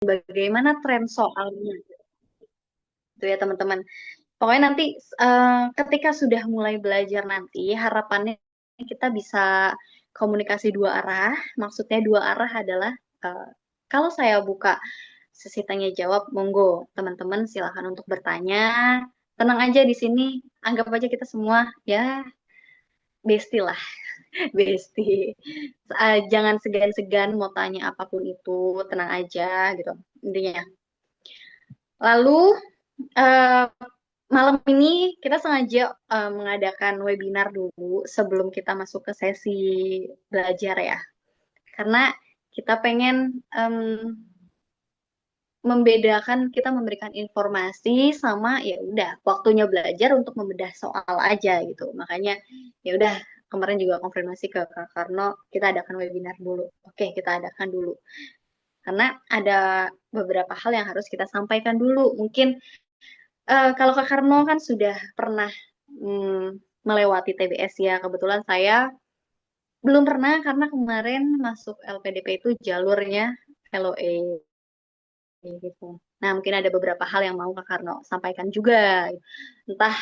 bagaimana tren soalnya. Itu ya teman-teman. Pokoknya nanti ketika sudah mulai belajar nanti, harapannya kita bisa komunikasi dua arah. Maksudnya dua arah adalah eh, kalau saya buka sesi tanya jawab, monggo teman-teman silakan untuk bertanya. Tenang aja di sini, anggap aja kita semua ya bestie lah, bestie. Jangan segan-segan mau tanya apapun itu, tenang aja gitu intinya. Lalu eh, malam ini kita sengaja mengadakan webinar dulu sebelum kita masuk ke sesi belajar ya. Karena kita pengen membedakan kita memberikan informasi sama ya udah waktunya belajar untuk membedah soal aja gitu. Makanya ya udah kemarin juga konfirmasi ke Kak Karno kita adakan webinar dulu. Oke, kita adakan dulu. Karena ada beberapa hal yang harus kita sampaikan dulu. Mungkin kalau Kak Karno kan sudah pernah melewati TBS ya. Kebetulan saya belum pernah karena kemarin masuk LPDP itu jalurnya LOE gitu. Nah, mungkin ada beberapa hal yang mau Kak Karno sampaikan juga. Entah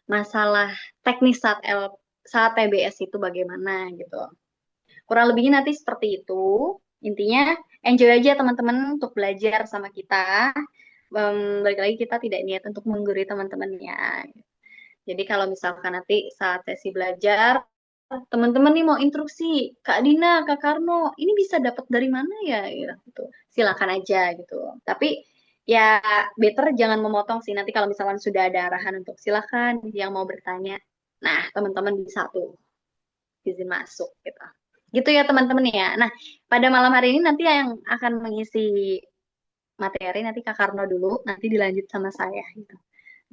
masalah teknis saat TBS itu bagaimana gitu. Kurang lebihnya nanti seperti itu. Intinya enjoy aja teman-teman untuk belajar sama kita. Balik lagi kita tidak niat untuk menggurui teman-temannya. Jadi kalau misalkan nanti saat sesi belajar, teman-teman nih mau instruksi, Kak Dina, Kak Karno, ini bisa dapat dari mana ya? Gitu. Silakan aja gitu. Tapi ya better jangan memotong sih. Nanti kalau misalkan sudah ada arahan untuk silakan yang mau bertanya. Nah, teman-teman bisa tuh izin masuk gitu. Gitu ya teman-teman ya. Nah, pada malam hari ini nanti yang akan mengisi materi nanti Kak Karno dulu, nanti dilanjut sama saya gitu.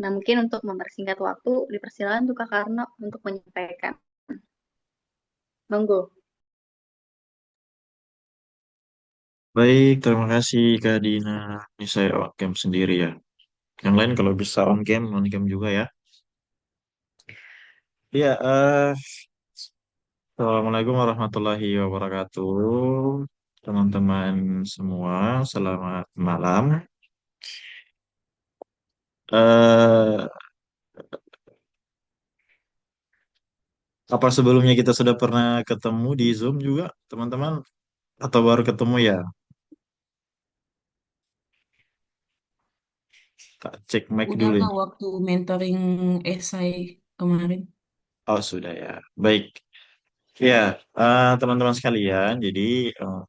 Nah, mungkin untuk mempersingkat waktu, dipersilakan untuk Kak Karno untuk menyampaikan. Monggo. Baik, terima kasih Kak Dina. Ini saya on cam sendiri ya. Yang lain kalau bisa on cam juga ya. Iya, Assalamualaikum warahmatullahi wabarakatuh. Teman-teman semua, selamat malam. eh Apa sebelumnya kita sudah pernah ketemu di Zoom juga, teman-teman? Atau baru ketemu ya? Tak cek mic Udah dulu Kak ini. waktu mentoring esai kemarin. Oh, sudah ya. Baik. Ya, teman-teman sekalian, jadi eh,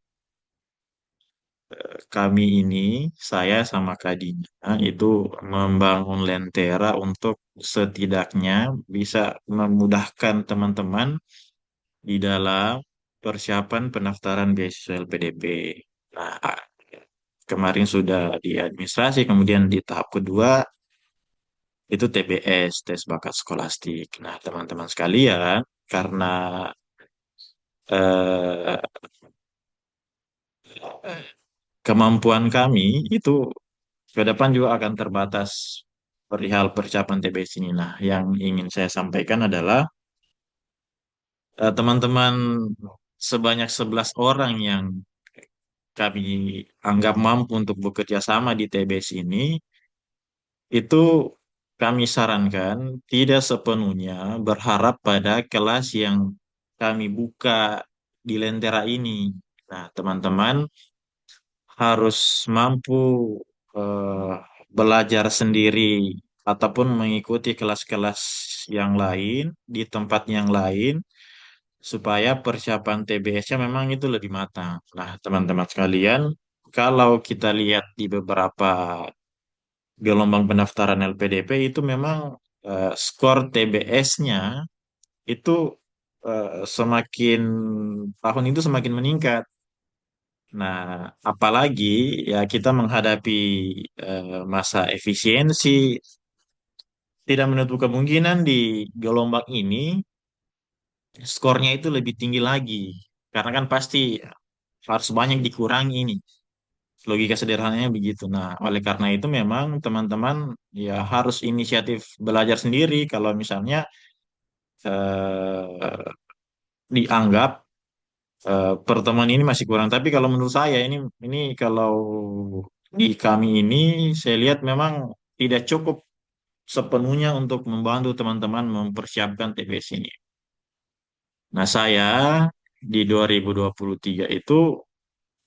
kami ini, saya sama Kak Dina, itu membangun Lentera untuk setidaknya bisa memudahkan teman-teman di dalam persiapan pendaftaran beasiswa LPDP. Nah, kemarin sudah di administrasi, kemudian di tahap kedua itu TBS, tes bakat skolastik. Nah, teman-teman sekalian, karena eh, kemampuan kami itu ke depan juga akan terbatas perihal persiapan TBS ini. Nah, yang ingin saya sampaikan adalah teman-teman sebanyak 11 orang yang kami anggap mampu untuk bekerja sama di TBS ini, itu kami sarankan tidak sepenuhnya berharap pada kelas yang kami buka di Lentera ini. Nah, teman-teman harus mampu eh, belajar sendiri ataupun mengikuti kelas-kelas yang lain di tempat yang lain supaya persiapan TBS-nya memang itu lebih matang. Nah, teman-teman sekalian, kalau kita lihat di beberapa gelombang pendaftaran LPDP itu memang skor TBS-nya itu semakin tahun itu semakin meningkat. Nah, apalagi ya kita menghadapi masa efisiensi, tidak menutup kemungkinan di gelombang ini skornya itu lebih tinggi lagi. Karena kan pasti harus banyak dikurangi ini. Logika sederhananya begitu. Nah, oleh karena itu memang teman-teman ya harus inisiatif belajar sendiri kalau misalnya eh, dianggap pertemuan ini masih kurang. Tapi kalau menurut saya ini kalau di kami ini saya lihat memang tidak cukup sepenuhnya untuk membantu teman-teman mempersiapkan TBS ini. Nah, saya di 2023 itu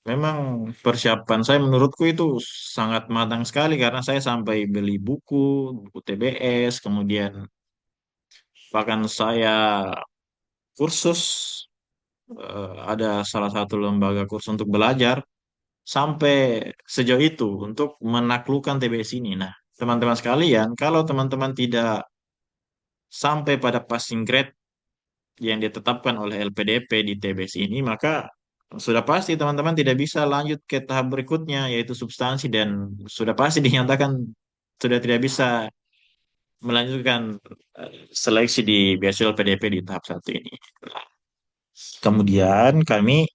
memang persiapan saya menurutku itu sangat matang sekali karena saya sampai beli buku, buku TBS, kemudian bahkan saya kursus, ada salah satu lembaga kursus untuk belajar sampai sejauh itu untuk menaklukkan TBS ini. Nah, teman-teman sekalian, kalau teman-teman tidak sampai pada passing grade yang ditetapkan oleh LPDP di TBS ini, maka sudah pasti teman-teman tidak bisa lanjut ke tahap berikutnya, yaitu substansi, dan sudah pasti dinyatakan sudah tidak bisa melanjutkan seleksi di beasiswa LPDP di tahap satu ini. Kemudian kami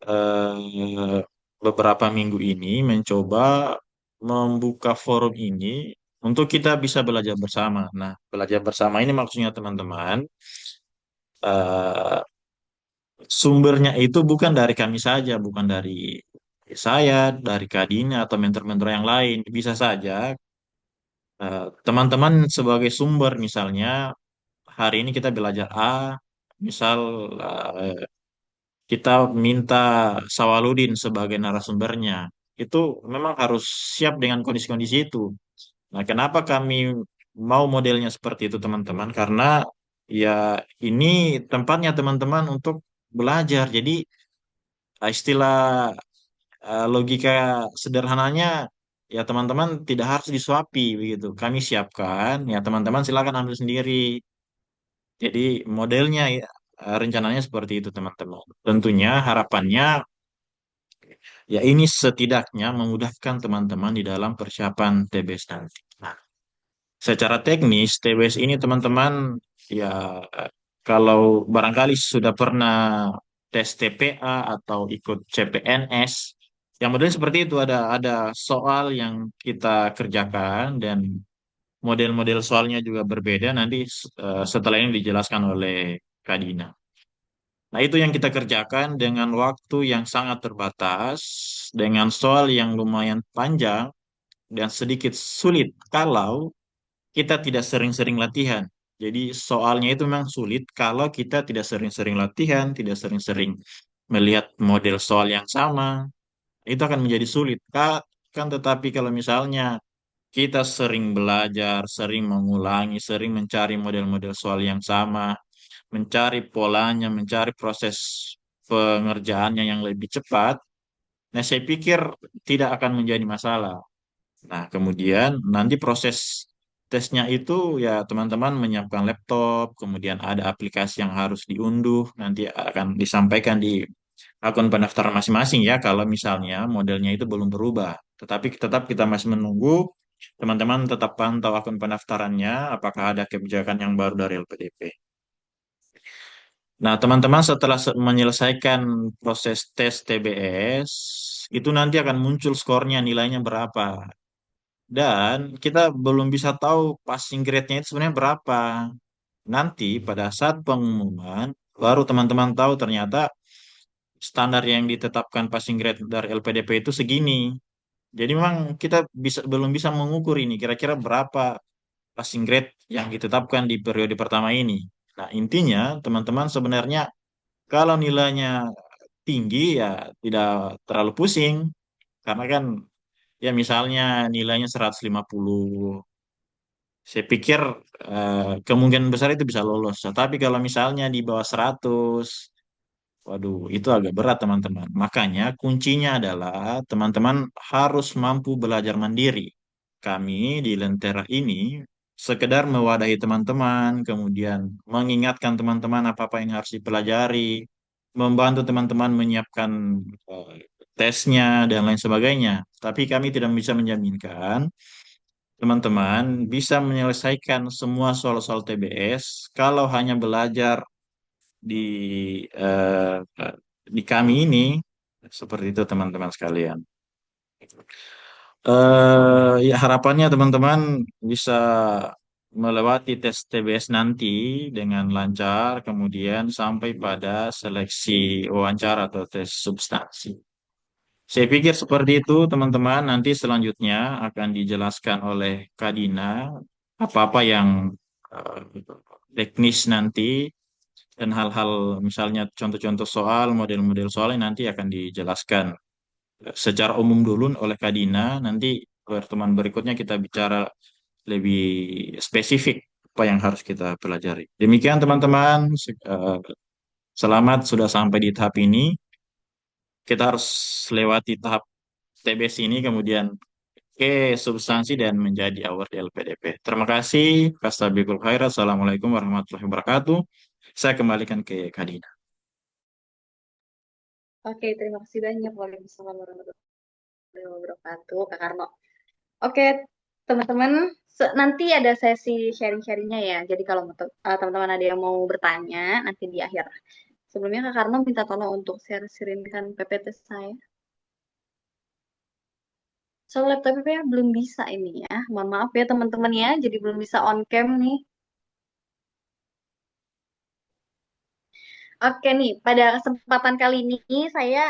eh, beberapa minggu ini mencoba membuka forum ini untuk kita bisa belajar bersama. Nah, belajar bersama ini maksudnya teman-teman, eh, sumbernya itu bukan dari kami saja, bukan dari saya, dari Kadina atau mentor-mentor yang lain. Bisa saja teman-teman sebagai sumber, misalnya hari ini kita belajar A, misal eh, kita minta Sawaludin sebagai narasumbernya. Itu memang harus siap dengan kondisi-kondisi itu. Nah, kenapa kami mau modelnya seperti itu, teman-teman? Karena ya ini tempatnya teman-teman untuk belajar. Jadi istilah logika sederhananya ya teman-teman tidak harus disuapi begitu. Kami siapkan, ya teman-teman silakan ambil sendiri. Jadi modelnya ya, rencananya seperti itu teman-teman. Tentunya harapannya ya ini setidaknya memudahkan teman-teman di dalam persiapan TBS nanti. Nah, secara teknis TBS ini teman-teman ya kalau barangkali sudah pernah tes TPA atau ikut CPNS, yang modelnya seperti itu ada soal yang kita kerjakan dan model-model soalnya juga berbeda nanti setelah ini dijelaskan oleh Kak Dina. Nah, itu yang kita kerjakan dengan waktu yang sangat terbatas, dengan soal yang lumayan panjang dan sedikit sulit kalau kita tidak sering-sering latihan. Jadi soalnya itu memang sulit kalau kita tidak sering-sering latihan, tidak sering-sering melihat model soal yang sama, itu akan menjadi sulit. Kan tetapi kalau misalnya kita sering belajar, sering mengulangi, sering mencari model-model soal yang sama, mencari polanya, mencari proses pengerjaannya yang lebih cepat, nah saya pikir tidak akan menjadi masalah. Nah, kemudian nanti proses tesnya itu ya teman-teman menyiapkan laptop, kemudian ada aplikasi yang harus diunduh, nanti akan disampaikan di akun pendaftaran masing-masing ya kalau misalnya modelnya itu belum berubah. Tetapi tetap kita masih menunggu teman-teman tetap pantau akun pendaftarannya apakah ada kebijakan yang baru dari LPDP. Nah, teman-teman setelah menyelesaikan proses tes TBS, itu nanti akan muncul skornya nilainya berapa. Dan kita belum bisa tahu passing grade-nya itu sebenarnya berapa. Nanti pada saat pengumuman, baru teman-teman tahu ternyata standar yang ditetapkan passing grade dari LPDP itu segini. Jadi memang kita belum bisa mengukur ini kira-kira berapa passing grade yang ditetapkan di periode pertama ini. Nah, intinya teman-teman sebenarnya kalau nilainya tinggi ya tidak terlalu pusing karena kan ya misalnya nilainya 150, saya pikir kemungkinan besar itu bisa lolos. Tapi kalau misalnya di bawah 100, waduh, itu agak berat teman-teman. Makanya kuncinya adalah teman-teman harus mampu belajar mandiri. Kami di Lentera ini sekedar mewadahi teman-teman, kemudian mengingatkan teman-teman apa-apa yang harus dipelajari, membantu teman-teman menyiapkan eh, tesnya dan lain sebagainya. Tapi kami tidak bisa menjaminkan teman-teman bisa menyelesaikan semua soal-soal TBS kalau hanya belajar di eh, di kami ini seperti itu teman-teman sekalian. Ya harapannya teman-teman bisa melewati tes TBS nanti dengan lancar, kemudian sampai pada seleksi wawancara atau tes substansi. Saya pikir seperti itu, teman-teman. Nanti selanjutnya akan dijelaskan oleh Kak Dina apa-apa yang eh, teknis nanti dan hal-hal misalnya contoh-contoh soal, model-model soalnya nanti akan dijelaskan secara umum dulu oleh Kak Dina. Nanti pertemuan berikutnya kita bicara lebih spesifik apa yang harus kita pelajari. Demikian teman-teman, selamat sudah sampai di tahap ini. Kita harus lewati tahap TBS ini kemudian ke substansi dan menjadi award LPDP. Terima kasih. Fastabiqul khairat. Assalamualaikum warahmatullahi wabarakatuh. Saya kembalikan ke Kadina. Oke, terima kasih banyak. Waalaikumsalam warahmatullahi wabarakatuh, Kak Karno. Oke, teman-teman, nanti ada sesi sharing-sharingnya ya. Jadi kalau teman-teman ada yang mau bertanya, nanti di akhir. Sebelumnya Kak Karno minta tolong untuk share-sharingkan PPT saya. So, laptopnya belum bisa ini ya. Mohon maaf ya teman-teman ya, jadi belum bisa on cam nih. Oke nih, pada kesempatan kali ini saya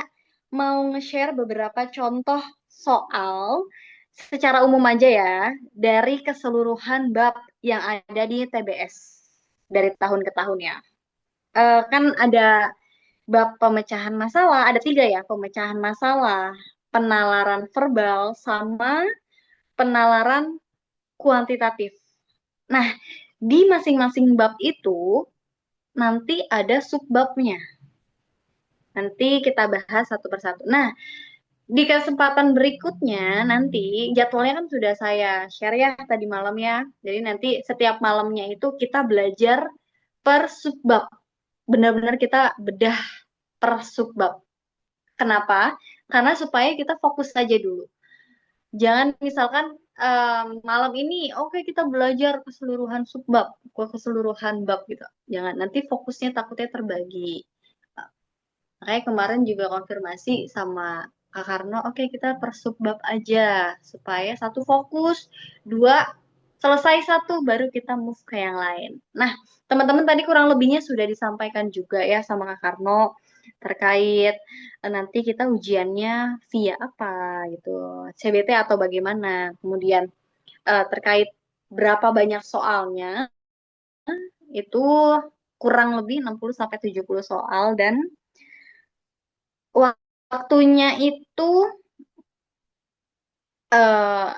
mau nge-share beberapa contoh soal secara umum aja ya, dari keseluruhan bab yang ada di TBS dari tahun ke tahun ya. Kan ada bab pemecahan masalah, ada tiga ya, pemecahan masalah, penalaran verbal, sama penalaran kuantitatif. Nah, di masing-masing bab itu nanti ada subbabnya. Nanti kita bahas satu persatu. Nah, di kesempatan berikutnya nanti jadwalnya kan sudah saya share ya tadi malam ya. Jadi nanti setiap malamnya itu kita belajar per subbab. Benar-benar kita bedah per subbab. Kenapa? Karena supaya kita fokus saja dulu. Jangan misalkan malam ini oke kita belajar keseluruhan subbab, keseluruhan bab gitu. Jangan nanti fokusnya takutnya terbagi. Makanya kemarin juga konfirmasi sama Kak Karno, oke kita per subbab aja supaya satu fokus, dua selesai satu baru kita move ke yang lain. Nah, teman-teman tadi kurang lebihnya sudah disampaikan juga ya sama Kak Karno terkait nanti kita ujiannya via apa gitu, CBT atau bagaimana. Kemudian terkait berapa banyak soalnya itu kurang lebih 60 sampai 70 soal dan waktunya itu eh,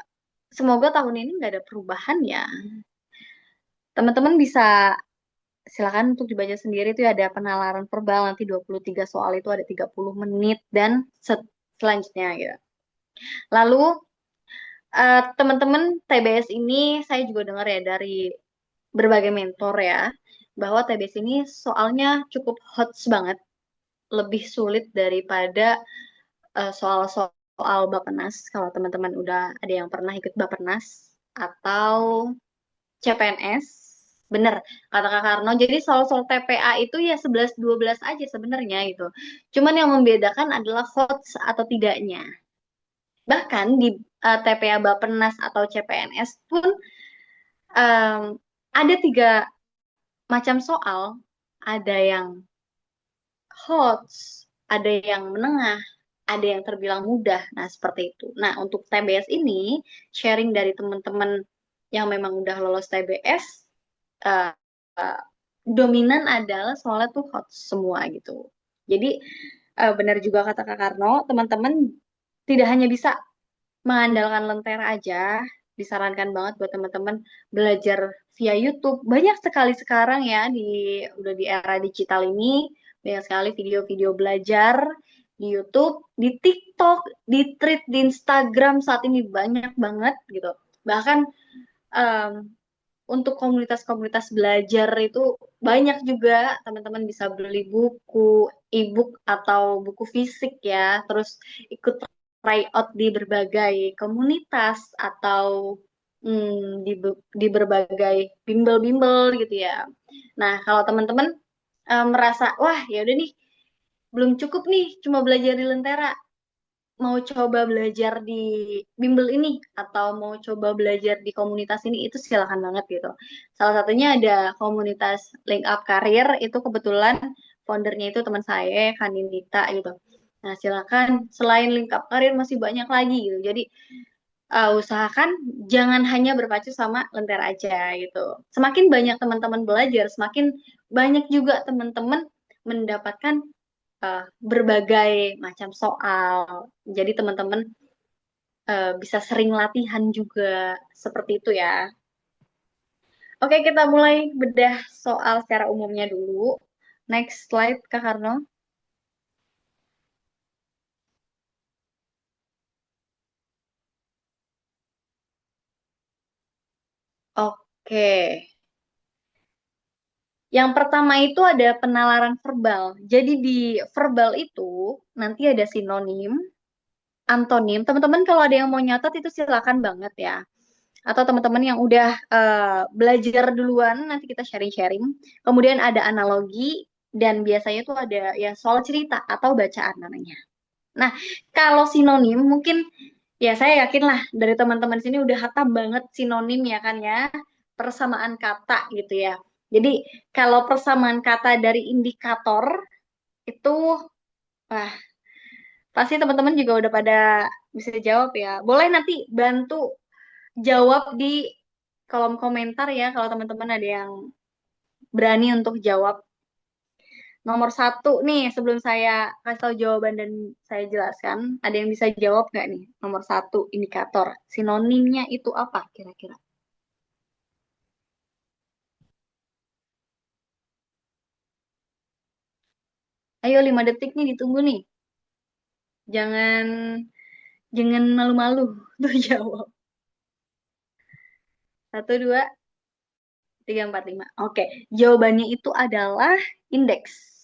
semoga tahun ini nggak ada perubahan ya. Teman-teman bisa silakan untuk dibaca sendiri itu ada penalaran verbal nanti 23 soal itu ada 30 menit dan selanjutnya gitu. Lalu teman-teman TBS ini saya juga dengar ya dari berbagai mentor ya bahwa TBS ini soalnya cukup hot banget, lebih sulit daripada soal Bappenas. Kalau teman-teman udah ada yang pernah ikut Bappenas atau CPNS, bener kata Kak Karno. Jadi soal-soal TPA itu ya 11-12 aja sebenarnya gitu. Cuman yang membedakan adalah HOTS atau tidaknya. Bahkan di TPA Bappenas atau CPNS pun em, ada tiga macam soal. Ada yang HOTS, ada yang menengah, ada yang terbilang mudah. Nah, seperti itu. Nah, untuk TBS ini, sharing dari teman-teman yang memang udah lolos TBS, eh, eh, dominan adalah soalnya tuh HOTS semua gitu. Jadi, benar juga kata Kak Karno, teman-teman tidak hanya bisa mengandalkan Lentera aja, disarankan banget buat teman-teman belajar via YouTube. Banyak sekali sekarang ya udah di era digital ini, banyak sekali video-video belajar di YouTube, di TikTok, di Thread, di Instagram saat ini banyak banget gitu. Bahkan em, untuk komunitas-komunitas belajar itu banyak juga teman-teman bisa beli buku, e-book atau buku fisik ya, terus ikut tryout di berbagai komunitas atau di berbagai bimbel-bimbel gitu ya. Nah, kalau teman-teman merasa wah ya udah nih belum cukup nih cuma belajar di Lentera, mau coba belajar di bimbel ini atau mau coba belajar di komunitas ini itu silakan banget gitu. Salah satunya ada komunitas Link Up Karir itu kebetulan foundernya itu teman saya Kanindita gitu. Nah, silakan selain lingkap karir masih banyak lagi gitu. Jadi usahakan jangan hanya berpacu sama Lentera aja gitu. Semakin banyak teman-teman belajar, semakin banyak juga teman-teman mendapatkan berbagai macam soal. Jadi teman-teman bisa sering latihan juga seperti itu ya. Oke, kita mulai bedah soal secara umumnya dulu. Next slide, Kak Karno. Oke. Yang pertama itu ada penalaran verbal. Jadi di verbal itu nanti ada sinonim, antonim. Teman-teman kalau ada yang mau nyatat itu silakan banget ya. Atau teman-teman yang udah belajar duluan, nanti kita sharing-sharing. Kemudian ada analogi, dan biasanya tuh ada ya soal cerita atau bacaan namanya. Nah, kalau sinonim mungkin ya saya yakin lah dari teman-teman sini udah hatam banget sinonim ya kan ya. Persamaan kata gitu ya. Jadi kalau persamaan kata dari indikator itu wah pasti teman-teman juga udah pada bisa jawab ya. Boleh nanti bantu jawab di kolom komentar ya kalau teman-teman ada yang berani untuk jawab. Nomor satu nih, sebelum saya kasih tahu jawaban dan saya jelaskan, ada yang bisa jawab nggak nih? Nomor satu, indikator. Sinonimnya itu apa kira-kira? Ayo 5 detik nih ditunggu nih. Jangan jangan malu-malu tuh jawab. 1, 2, 3, 4, 5. Oke, jawabannya itu adalah indeks.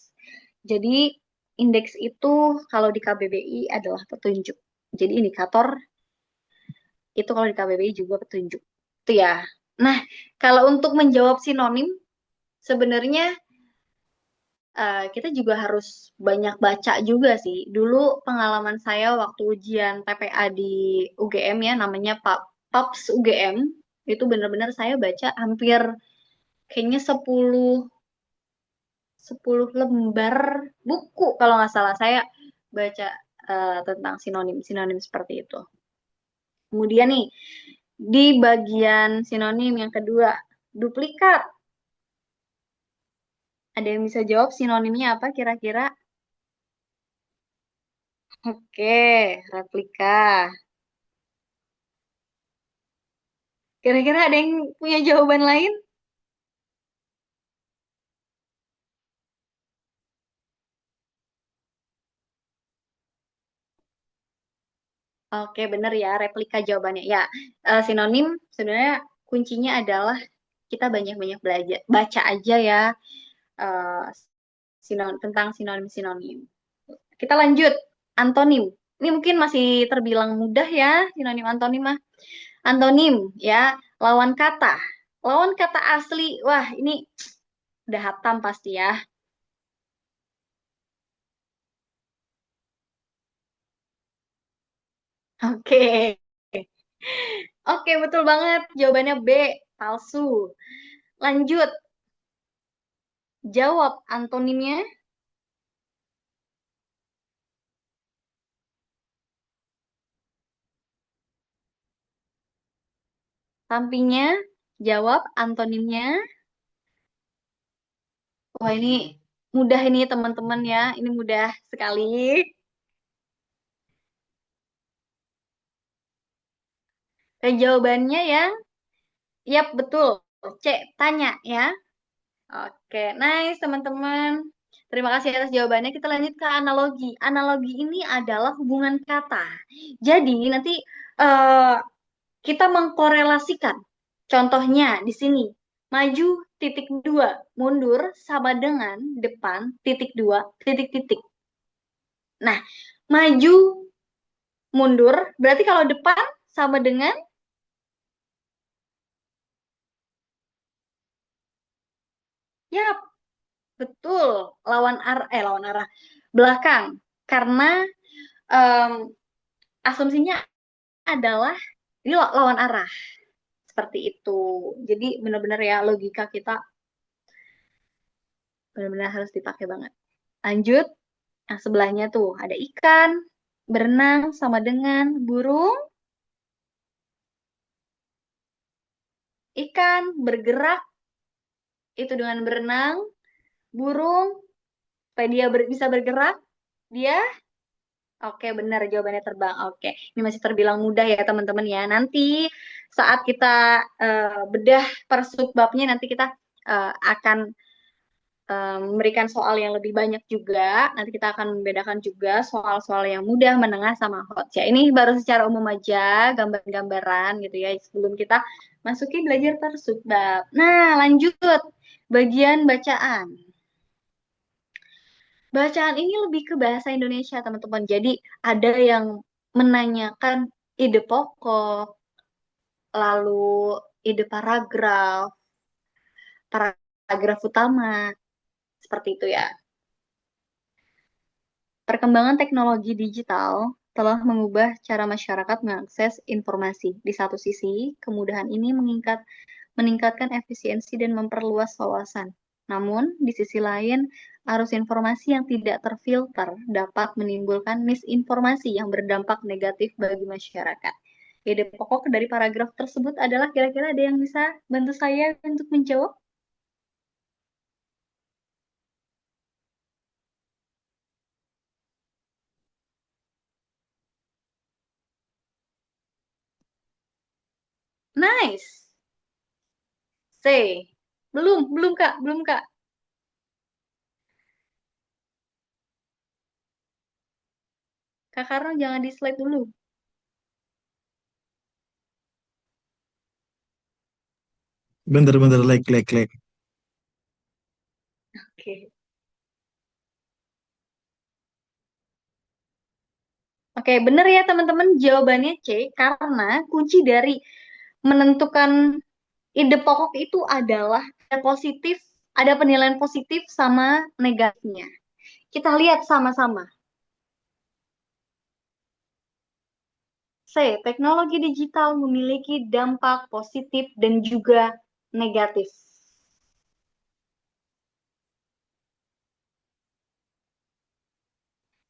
Jadi indeks itu kalau di KBBI adalah petunjuk. Jadi indikator itu kalau di KBBI juga petunjuk. Itu ya. Nah, kalau untuk menjawab sinonim, sebenarnya kita juga harus banyak baca juga sih. Dulu pengalaman saya waktu ujian PPA di UGM ya, namanya PAPS UGM, itu benar-benar saya baca hampir kayaknya 10 lembar buku kalau nggak salah saya baca tentang sinonim-sinonim seperti itu. Kemudian nih, di bagian sinonim yang kedua, duplikat. Ada yang bisa jawab sinonimnya apa kira-kira? Oke, replika. Kira-kira ada yang punya jawaban lain? Oke, bener ya, replika jawabannya. Ya, sinonim sebenarnya kuncinya adalah kita banyak-banyak belajar, baca aja ya eh, tentang sinonim-sinonim. Kita lanjut, antonim. Ini mungkin masih terbilang mudah ya, sinonim antonim mah. Antonim ya, lawan kata. Lawan kata asli, wah ini udah hatam pasti ya. Oke. Oke, betul banget. Jawabannya B, palsu. Lanjut, jawab antonimnya. Sampingnya, jawab antonimnya. Wah, ini mudah ini teman-teman ya. Ini mudah sekali. Jawabannya yang, yap betul. C, tanya ya. Oke, nice teman-teman. Terima kasih atas jawabannya. Kita lanjut ke analogi. Analogi ini adalah hubungan kata. Jadi nanti eh, kita mengkorelasikan. Contohnya di sini, maju titik dua, mundur sama dengan depan titik dua, titik titik. Nah, maju mundur berarti kalau depan sama dengan ya betul lawan arah belakang karena em, asumsinya adalah ini lawan arah seperti itu. Jadi benar-benar ya logika kita benar-benar harus dipakai banget. Lanjut. Nah, sebelahnya tuh ada ikan, berenang sama dengan burung, ikan bergerak itu dengan berenang, burung, supaya dia bisa bergerak, dia oke, benar jawabannya terbang. Oke, ini masih terbilang mudah ya teman-teman ya. Nanti saat kita bedah per subbabnya, nanti kita akan memberikan soal yang lebih banyak juga. Nanti kita akan membedakan juga soal-soal yang mudah, menengah, sama hot. Ya, ini baru secara umum aja, gambar-gambaran gitu ya. Sebelum kita masuki belajar per subbab. Nah, lanjut bagian bacaan. Bacaan ini lebih ke bahasa Indonesia, teman-teman. Jadi ada yang menanyakan ide pokok, lalu ide paragraf, paragraf utama, seperti itu ya. Perkembangan teknologi digital telah mengubah cara masyarakat mengakses informasi. Di satu sisi, kemudahan ini meningkatkan efisiensi dan memperluas wawasan. Namun, di sisi lain, arus informasi yang tidak terfilter dapat menimbulkan misinformasi yang berdampak negatif bagi masyarakat. Ide pokok dari paragraf tersebut adalah kira-kira ada yang bisa bantu saya untuk menjawab? Nice. C. Belum Kak, belum Kak. Kak Karno jangan di slide dulu. Bener-bener like. Oke. Oke, benar ya teman-teman, jawabannya C, karena kunci dari menentukan ide pokok itu adalah ada positif, ada penilaian positif sama negatifnya. Kita lihat sama-sama. C, teknologi digital memiliki dampak positif dan juga negatif.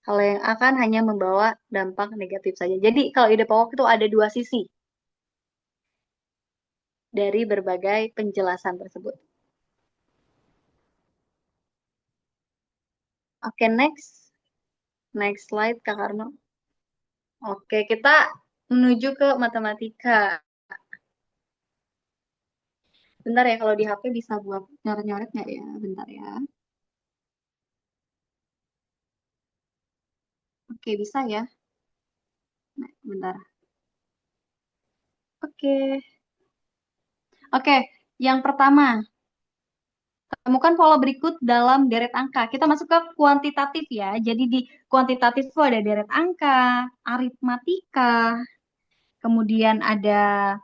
Kalau yang akan hanya membawa dampak negatif saja. Jadi kalau ide pokok itu ada dua sisi dari berbagai penjelasan tersebut. Oke, next. Next slide, Kak Karno. Oke, kita menuju ke matematika. Bentar ya, kalau di HP bisa buat nyoret-nyoret nggak ya? Bentar ya. Oke, bisa ya. Nah, bentar. Oke. Oke, yang pertama, temukan pola berikut dalam deret angka. Kita masuk ke kuantitatif ya. Jadi di kuantitatif itu ada deret angka, aritmatika, kemudian ada,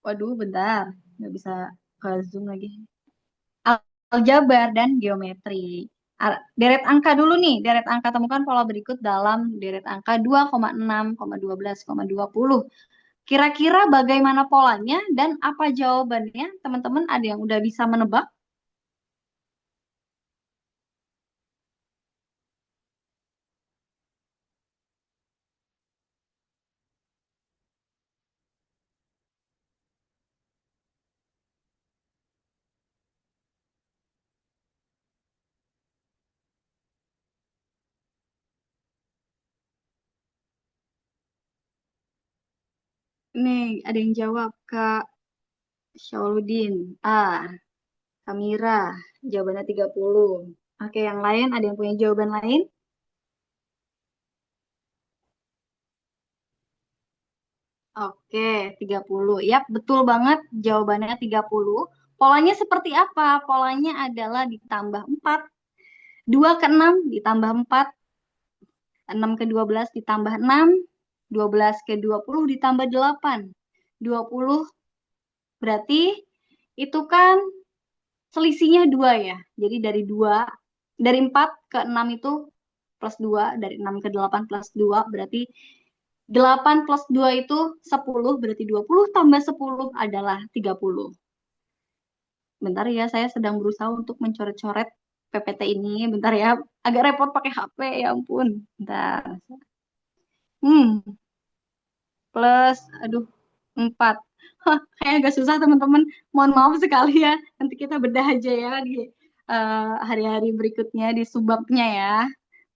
waduh, bentar, nggak bisa ke zoom lagi. Aljabar dan geometri. Deret angka dulu nih, deret angka temukan pola berikut dalam deret angka 2,6,12,20. Kira-kira bagaimana polanya dan apa jawabannya? Teman-teman ada yang udah bisa menebak? Nih, ada yang jawab, Kak Syauludin. Ah, Kamira, jawabannya 30. Oke, yang lain ada yang punya jawaban lain? Oke, 30. Yap, betul banget. Jawabannya 30. Polanya seperti apa? Polanya adalah ditambah 4. 2 ke 6 ditambah 4. 6 ke 12 ditambah 6. 12 ke 20 ditambah 8. 20 berarti itu kan selisihnya 2 ya. Jadi dari 2, dari 4 ke 6 itu plus 2. Dari 6 ke 8 plus 2 berarti 8 plus 2 itu 10, berarti 20 tambah 10 adalah 30. Bentar ya, saya sedang berusaha untuk mencoret-coret PPT ini. Bentar ya, agak repot pakai HP, ya ampun. Bentar. Hmm, plus, aduh, 4. Hah, kayak agak susah teman-teman. Mohon maaf sekali ya. Nanti kita bedah aja ya di hari-hari berikutnya di subbabnya ya.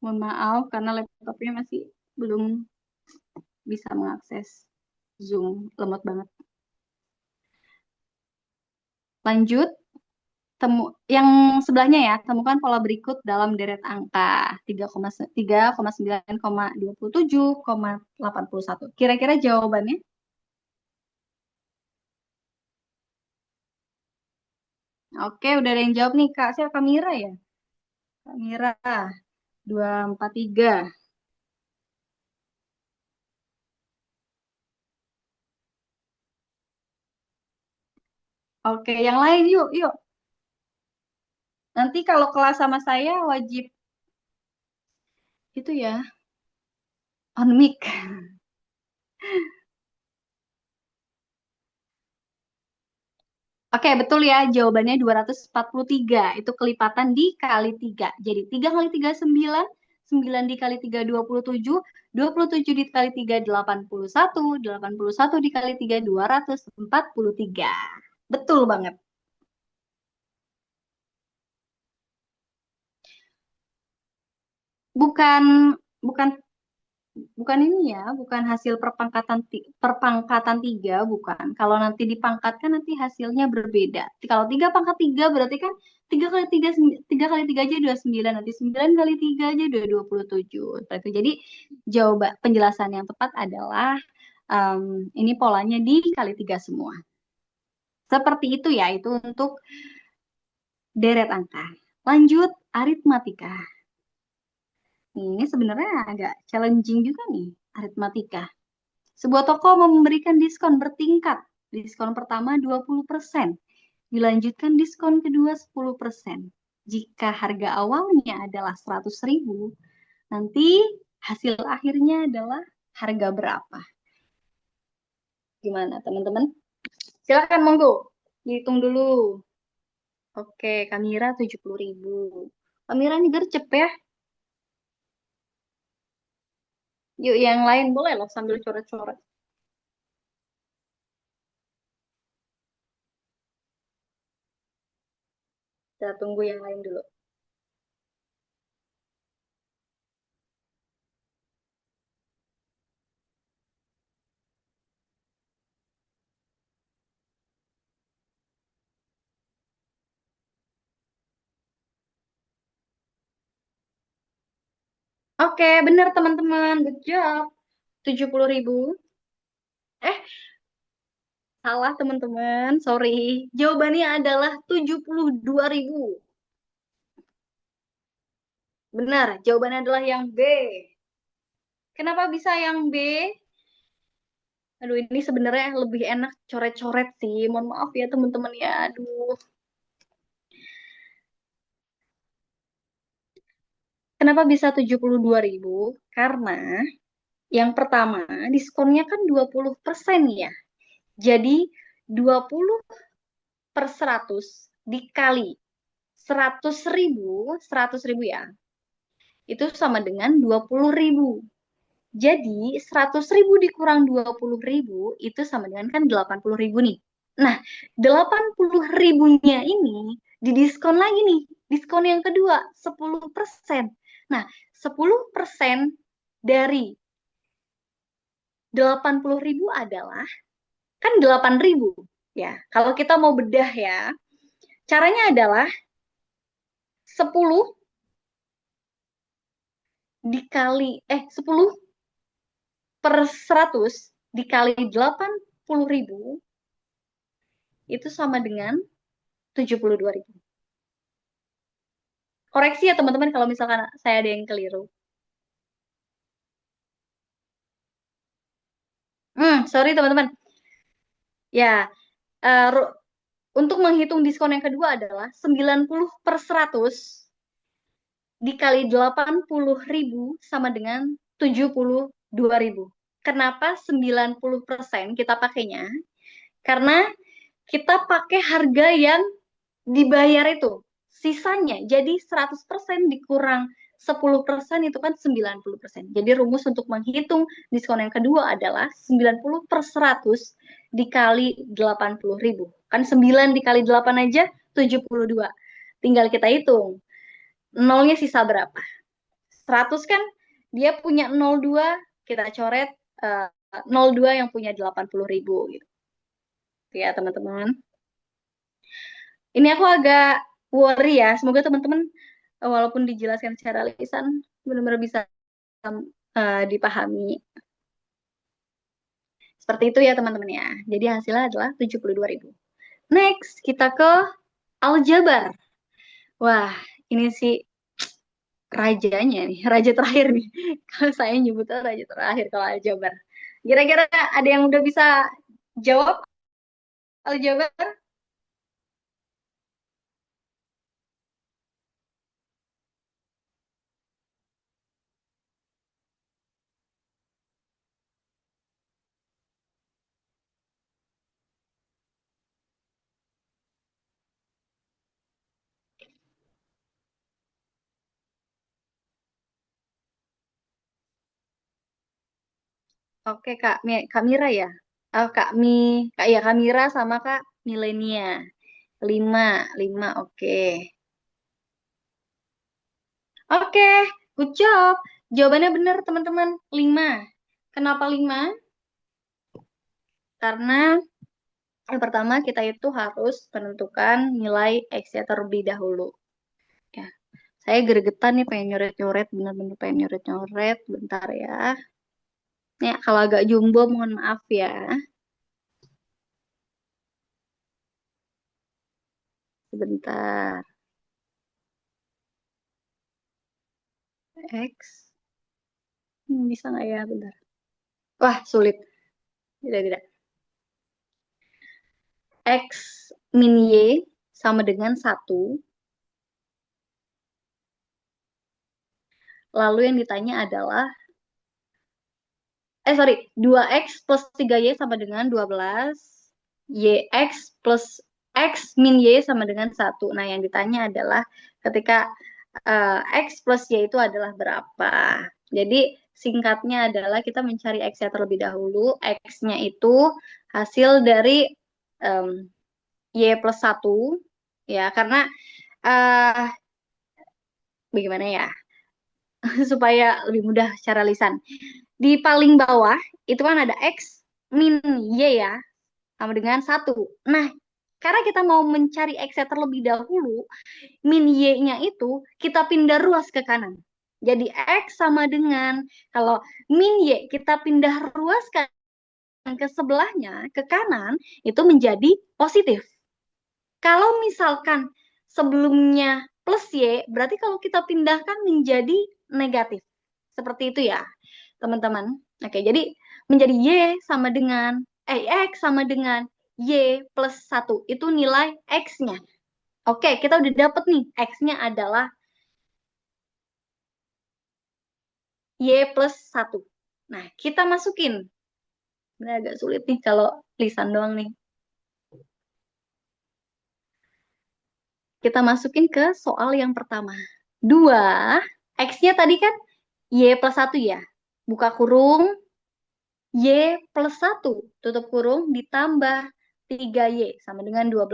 Mohon maaf karena laptopnya masih belum bisa mengakses Zoom. Lemot banget. Lanjut. Yang sebelahnya ya, temukan pola berikut dalam deret angka 3,9,27,81. Kira-kira jawabannya? Oke, udah ada yang jawab nih, Kak. Siapa Kamira ya? Kamira 243. Oke, yang lain yuk, yuk. Nanti kalau kelas sama saya wajib itu ya, on mic. Oke, betul ya. Jawabannya 243. Itu kelipatan dikali 3. Jadi 3 kali 3 9, 9 dikali 3 27, 27 dikali 3 81, 81 dikali 3 243. Betul banget. Bukan bukan bukan ini ya, bukan hasil perpangkatan 3, bukan. Kalau nanti dipangkatkan nanti hasilnya berbeda. Kalau 3 pangkat 3 berarti kan 3 kali 3 3 kali 3 aja 29, nanti 9 kali 3 aja udah 27. Seperti itu. Jadi jawaban penjelasan yang tepat adalah ini polanya dikali 3 semua. Seperti itu ya, itu untuk deret angka. Lanjut aritmatika. Ini sebenarnya agak challenging juga nih, aritmatika. Sebuah toko memberikan diskon bertingkat. Diskon pertama 20%. Dilanjutkan diskon kedua 10%. Jika harga awalnya adalah 100.000, nanti hasil akhirnya adalah harga berapa? Gimana teman-teman? Silakan monggo. Dihitung dulu. Oke, Kamira 70.000. Kamira ini gercep ya. Yuk yang lain boleh loh sambil coret-coret. Kita tunggu yang lain dulu. Oke, benar teman-teman. Good job. 70.000. Eh, salah teman-teman. Sorry. Jawabannya adalah 72.000. Benar, jawabannya adalah yang B. Kenapa bisa yang B? Aduh, ini sebenarnya lebih enak coret-coret sih. Mohon maaf ya teman-teman ya. Aduh. Kenapa bisa 72.000? Karena yang pertama, diskonnya kan 20% ya. Jadi 20 per 100 dikali 100.000 ya. Itu sama dengan 20.000. Jadi 100.000 dikurang 20.000 itu sama dengan kan 80.000 nih. Nah, 80.000-nya ini didiskon lagi nih. Diskon yang kedua 10%. Nah, 10% dari 80.000 adalah kan 8.000 ya. Kalau kita mau bedah ya, caranya adalah 10 dikali 10 per 100 dikali 80.000 itu sama dengan 72.000. Koreksi ya teman-teman kalau misalkan saya ada yang keliru. Sorry teman-teman. Ya, uh, untuk menghitung diskon yang kedua adalah 90 per 100 dikali 80.000 sama dengan 72.000. Kenapa 90% kita pakainya? Karena kita pakai harga yang dibayar itu sisanya. Jadi 100% dikurang 10% itu kan 90%. Jadi rumus untuk menghitung diskon yang kedua adalah 90 per 100 dikali 80.000. Kan 9 dikali 8 aja 72. Tinggal kita hitung. Nolnya sisa berapa? 100 kan dia punya 02, kita coret 02 yang punya 80.000 gitu. Ya teman-teman. Ini aku agak worry ya. Semoga teman-teman walaupun dijelaskan secara lisan benar-benar bisa dipahami. Seperti itu ya teman-teman ya. Jadi hasilnya adalah 72.000. Next, kita ke aljabar. Wah, ini sih rajanya nih, raja terakhir nih. Kalau saya nyebutnya raja terakhir kalau aljabar. Kira-kira ada yang udah bisa jawab aljabar? Oke, Kak Mira ya. Oh, Kak Mira sama Kak Milenia. 5, 5, oke. Oke, good job. Jawabannya benar, teman-teman. 5. Kenapa 5? Karena yang pertama kita itu harus menentukan nilai X-nya terlebih dahulu. Ya, saya gregetan nih pengen nyoret-nyoret, benar-benar pengen nyoret-nyoret. Bentar ya. Ya, kalau agak jumbo mohon maaf ya. Sebentar. X. Bisa nggak ya? Bentar. Wah, sulit. Tidak, tidak. X min Y sama dengan 1. Lalu yang ditanya adalah, sorry, 2X plus 3Y sama dengan 12. YX plus X min Y sama dengan 1. Nah, yang ditanya adalah ketika X plus Y itu adalah berapa. Jadi, singkatnya adalah kita mencari X-nya terlebih dahulu. X-nya itu hasil dari Y plus 1. Ya, karena bagaimana ya? Supaya lebih mudah secara lisan. Di paling bawah itu kan ada X min Y ya, sama dengan 1. Nah, karena kita mau mencari X-nya terlebih dahulu, min Y-nya itu kita pindah ruas ke kanan. Jadi X sama dengan, kalau min Y kita pindah ruaskan ke sebelahnya, ke kanan, itu menjadi positif. Kalau misalkan sebelumnya plus Y, berarti kalau kita pindahkan menjadi negatif. Seperti itu ya, teman-teman. Oke, jadi menjadi Y sama dengan, X sama dengan Y plus 1. Itu nilai X-nya. Oke, kita udah dapet nih. X-nya adalah Y plus 1. Nah, kita masukin. Ini agak sulit nih kalau lisan doang nih. Kita masukin ke soal yang pertama. 2, X-nya tadi kan Y plus 1 ya. Buka kurung, Y plus 1, tutup kurung, ditambah 3Y sama dengan 12.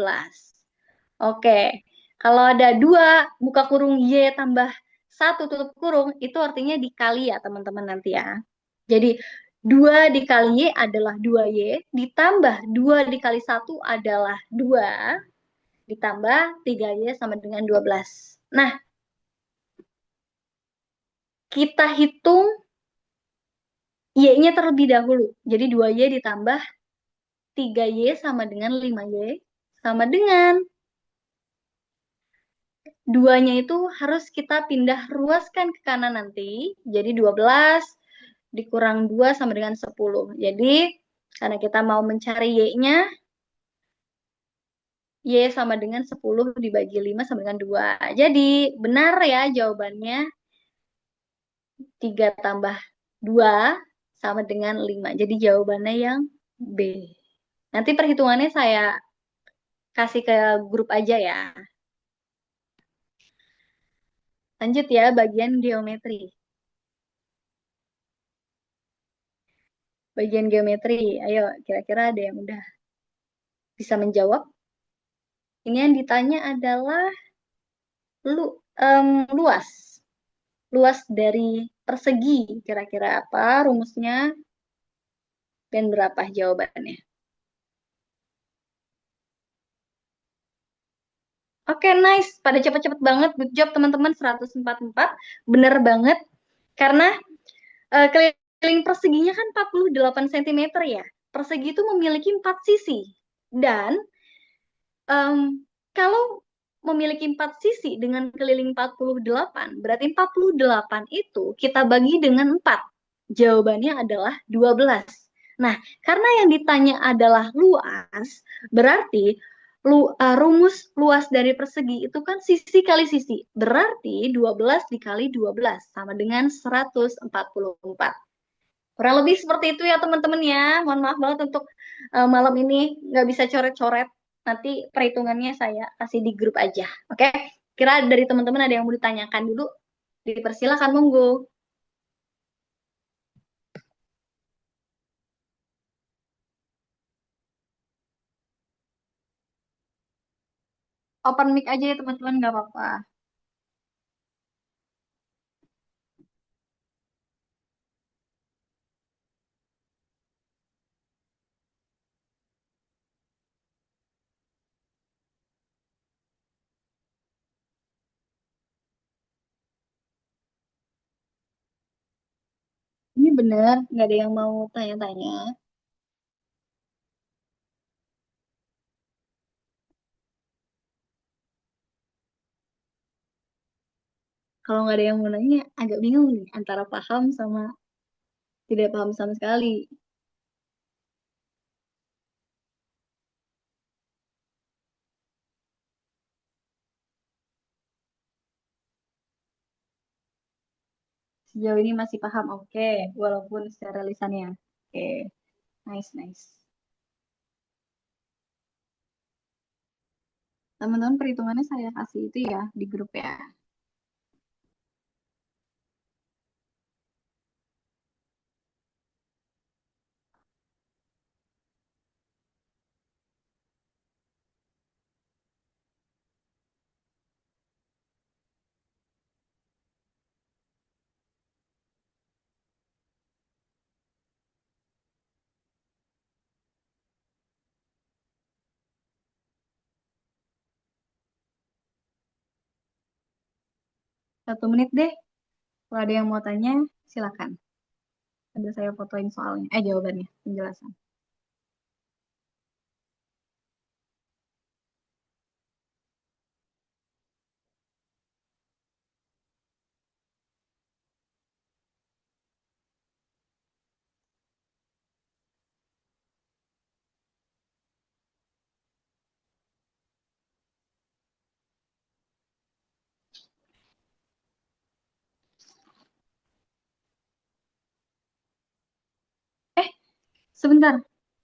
Oke, kalau ada 2, buka kurung Y tambah 1, tutup kurung, itu artinya dikali ya teman-teman nanti ya. Jadi 2 dikali Y adalah 2Y, ditambah 2 dikali 1 adalah 2, ditambah 3Y sama dengan 12. Nah, kita hitung Y-nya terlebih dahulu. Jadi 2Y ditambah 3Y sama dengan 5Y sama dengan 2-nya itu harus kita pindah ruaskan ke kanan nanti. Jadi 12 dikurang 2 sama dengan 10. Jadi karena kita mau mencari Y-nya, Y sama dengan 10 dibagi 5 sama dengan 2. Jadi benar ya jawabannya 3 tambah 2 sama dengan 5. Jadi jawabannya yang B. Nanti perhitungannya saya kasih ke grup aja ya. Lanjut ya, bagian geometri. Bagian geometri, ayo kira-kira ada yang udah bisa menjawab? Ini yang ditanya adalah lu, luas. Luas dari persegi, kira-kira apa rumusnya dan berapa jawabannya? Oke, nice. Pada cepet-cepet banget. Good job teman-teman. 144. Bener banget. Karena keliling perseginya kan 48 cm ya. Persegi itu memiliki 4 sisi. Dan em, kalau memiliki 4 sisi dengan keliling 48, berarti 48 itu kita bagi dengan 4. Jawabannya adalah 12. Nah, karena yang ditanya adalah luas, berarti rumus luas dari persegi itu kan sisi kali sisi. Berarti 12 dikali 12 sama dengan 144. Kurang lebih seperti itu ya teman-teman ya. Mohon maaf banget untuk malam ini nggak bisa coret-coret. Nanti perhitungannya saya kasih di grup aja. Oke? Kira dari teman-teman ada yang mau ditanyakan dulu? Dipersilakan, monggo. Open mic aja ya teman-teman, nggak apa-apa. Ini bener, nggak ada yang mau tanya-tanya. Kalau nggak ada yang mau nanya, agak bingung nih antara paham sama tidak paham sama sekali. Sejauh ini masih paham, oke. Walaupun secara lisannya. Oke, nice, nice. Teman-teman perhitungannya saya kasih itu ya di grup ya. 1 menit deh. Kalau ada yang mau tanya, silakan. Ada saya fotoin soalnya. Jawabannya, penjelasan. Eh, sebentar.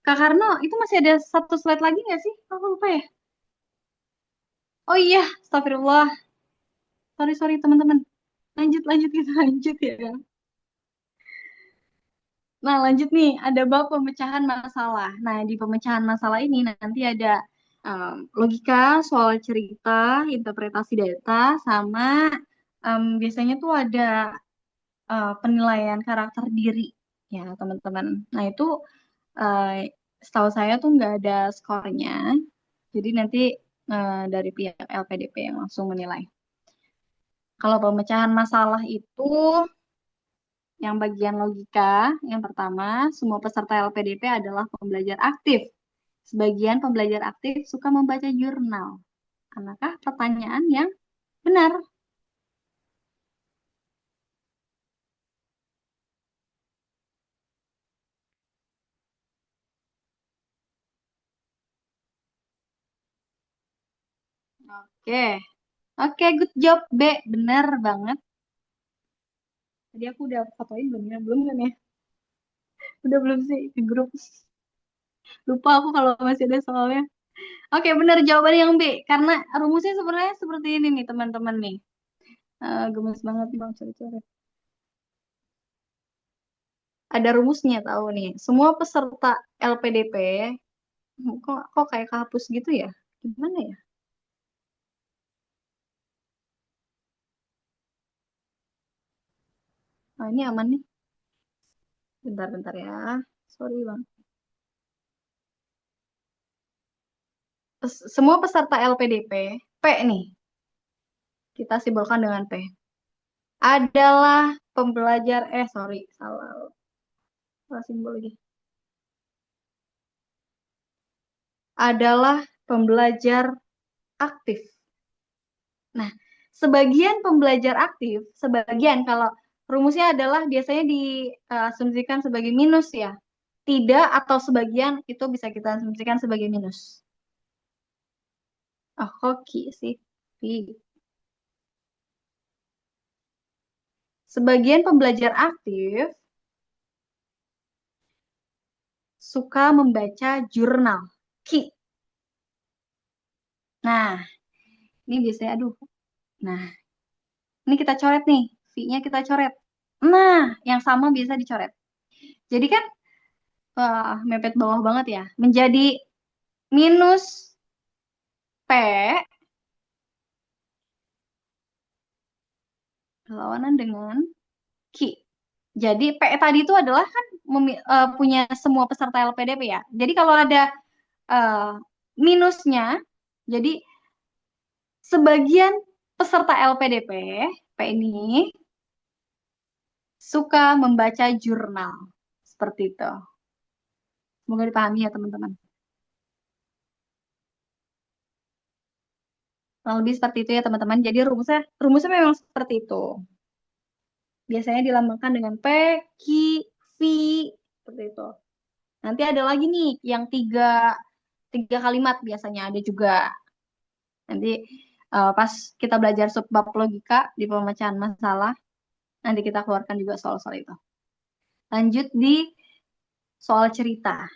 Kak Karno, itu masih ada satu slide lagi nggak sih? Aku lupa ya. Oh iya, astagfirullah. Sorry, sorry teman-teman. Lanjut, lanjut kita lanjut ya. Nah, lanjut nih, ada bab pemecahan masalah. Nah, di pemecahan masalah ini nanti ada logika, soal cerita, interpretasi data, sama biasanya tuh ada penilaian karakter diri, ya teman-teman. Nah, itu eh, setahu saya tuh nggak ada skornya. Jadi nanti dari pihak LPDP yang langsung menilai. Kalau pemecahan masalah itu yang bagian logika, yang pertama, semua peserta LPDP adalah pembelajar aktif. Sebagian pembelajar aktif suka membaca jurnal. Manakah pertanyaan yang benar? Oke, oke, good job B, benar banget. Tadi aku udah fotoin belum ya? Belum kan ya? Udah belum sih ke grup? Lupa aku kalau masih ada soalnya. Oke, benar jawaban yang B. Karena rumusnya sebenarnya seperti ini nih teman-teman nih. Gemes banget Bang coret-coret. Ada rumusnya tahu nih. Semua peserta LPDP kok kayak kehapus gitu ya? Gimana ya? Oh, ini aman nih. Bentar-bentar ya. Sorry Bang. Semua peserta LPDP, P nih, kita simbolkan dengan P, adalah pembelajar, sorry, salah simbol lagi. Adalah pembelajar aktif. Nah, sebagian pembelajar aktif, sebagian kalau rumusnya adalah biasanya diasumsikan sebagai minus ya. Tidak atau sebagian itu bisa kita asumsikan sebagai minus. Oh, hoki sih. Sebagian pembelajar aktif suka membaca jurnal. Ki. Nah, ini biasanya, aduh. Nah, ini kita coret nih. V-nya kita coret. Nah, yang sama biasa dicoret. Jadi kan, mepet bawah banget ya. Menjadi minus P berlawanan dengan Q. Jadi P tadi itu adalah kan punya semua peserta LPDP ya. Jadi kalau ada uh, minusnya, jadi sebagian peserta LPDP, P ini suka membaca jurnal. Seperti itu. Semoga dipahami ya teman-teman. Kurang lebih seperti itu ya teman-teman. Jadi rumusnya memang seperti itu. Biasanya dilambangkan dengan P, Q, V, seperti itu. Nanti ada lagi nih yang tiga kalimat biasanya ada juga. Nanti pas kita belajar subbab logika di pemecahan masalah, nanti kita keluarkan juga soal-soal itu. Lanjut di soal cerita.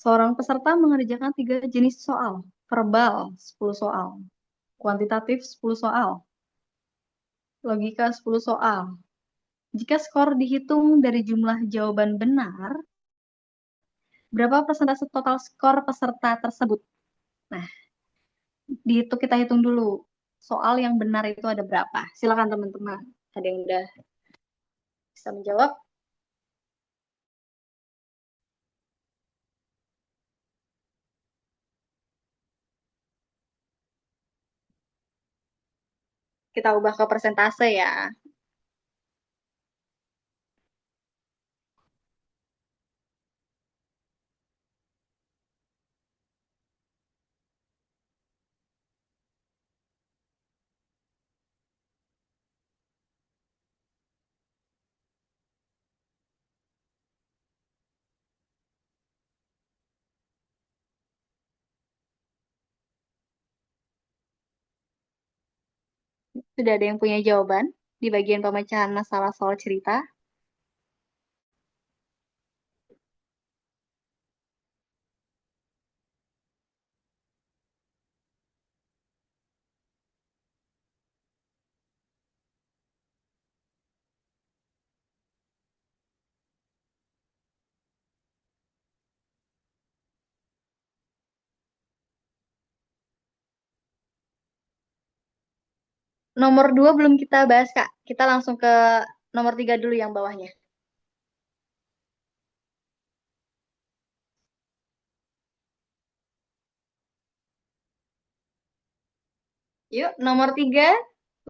Seorang peserta mengerjakan 3 jenis soal. Verbal 10 soal. Kuantitatif 10 soal. Logika 10 soal. Jika skor dihitung dari jumlah jawaban benar, berapa persentase total skor peserta tersebut? Nah, kita hitung dulu. Soal yang benar itu ada berapa? Silakan teman-teman. Ada yang udah bisa menjawab? Kita ubah ke persentase ya. Sudah ada yang punya jawaban di bagian pemecahan masalah soal cerita? Nomor 2 belum kita bahas, Kak. Kita langsung ke nomor 3 dulu yang bawahnya. Yuk, nomor 3.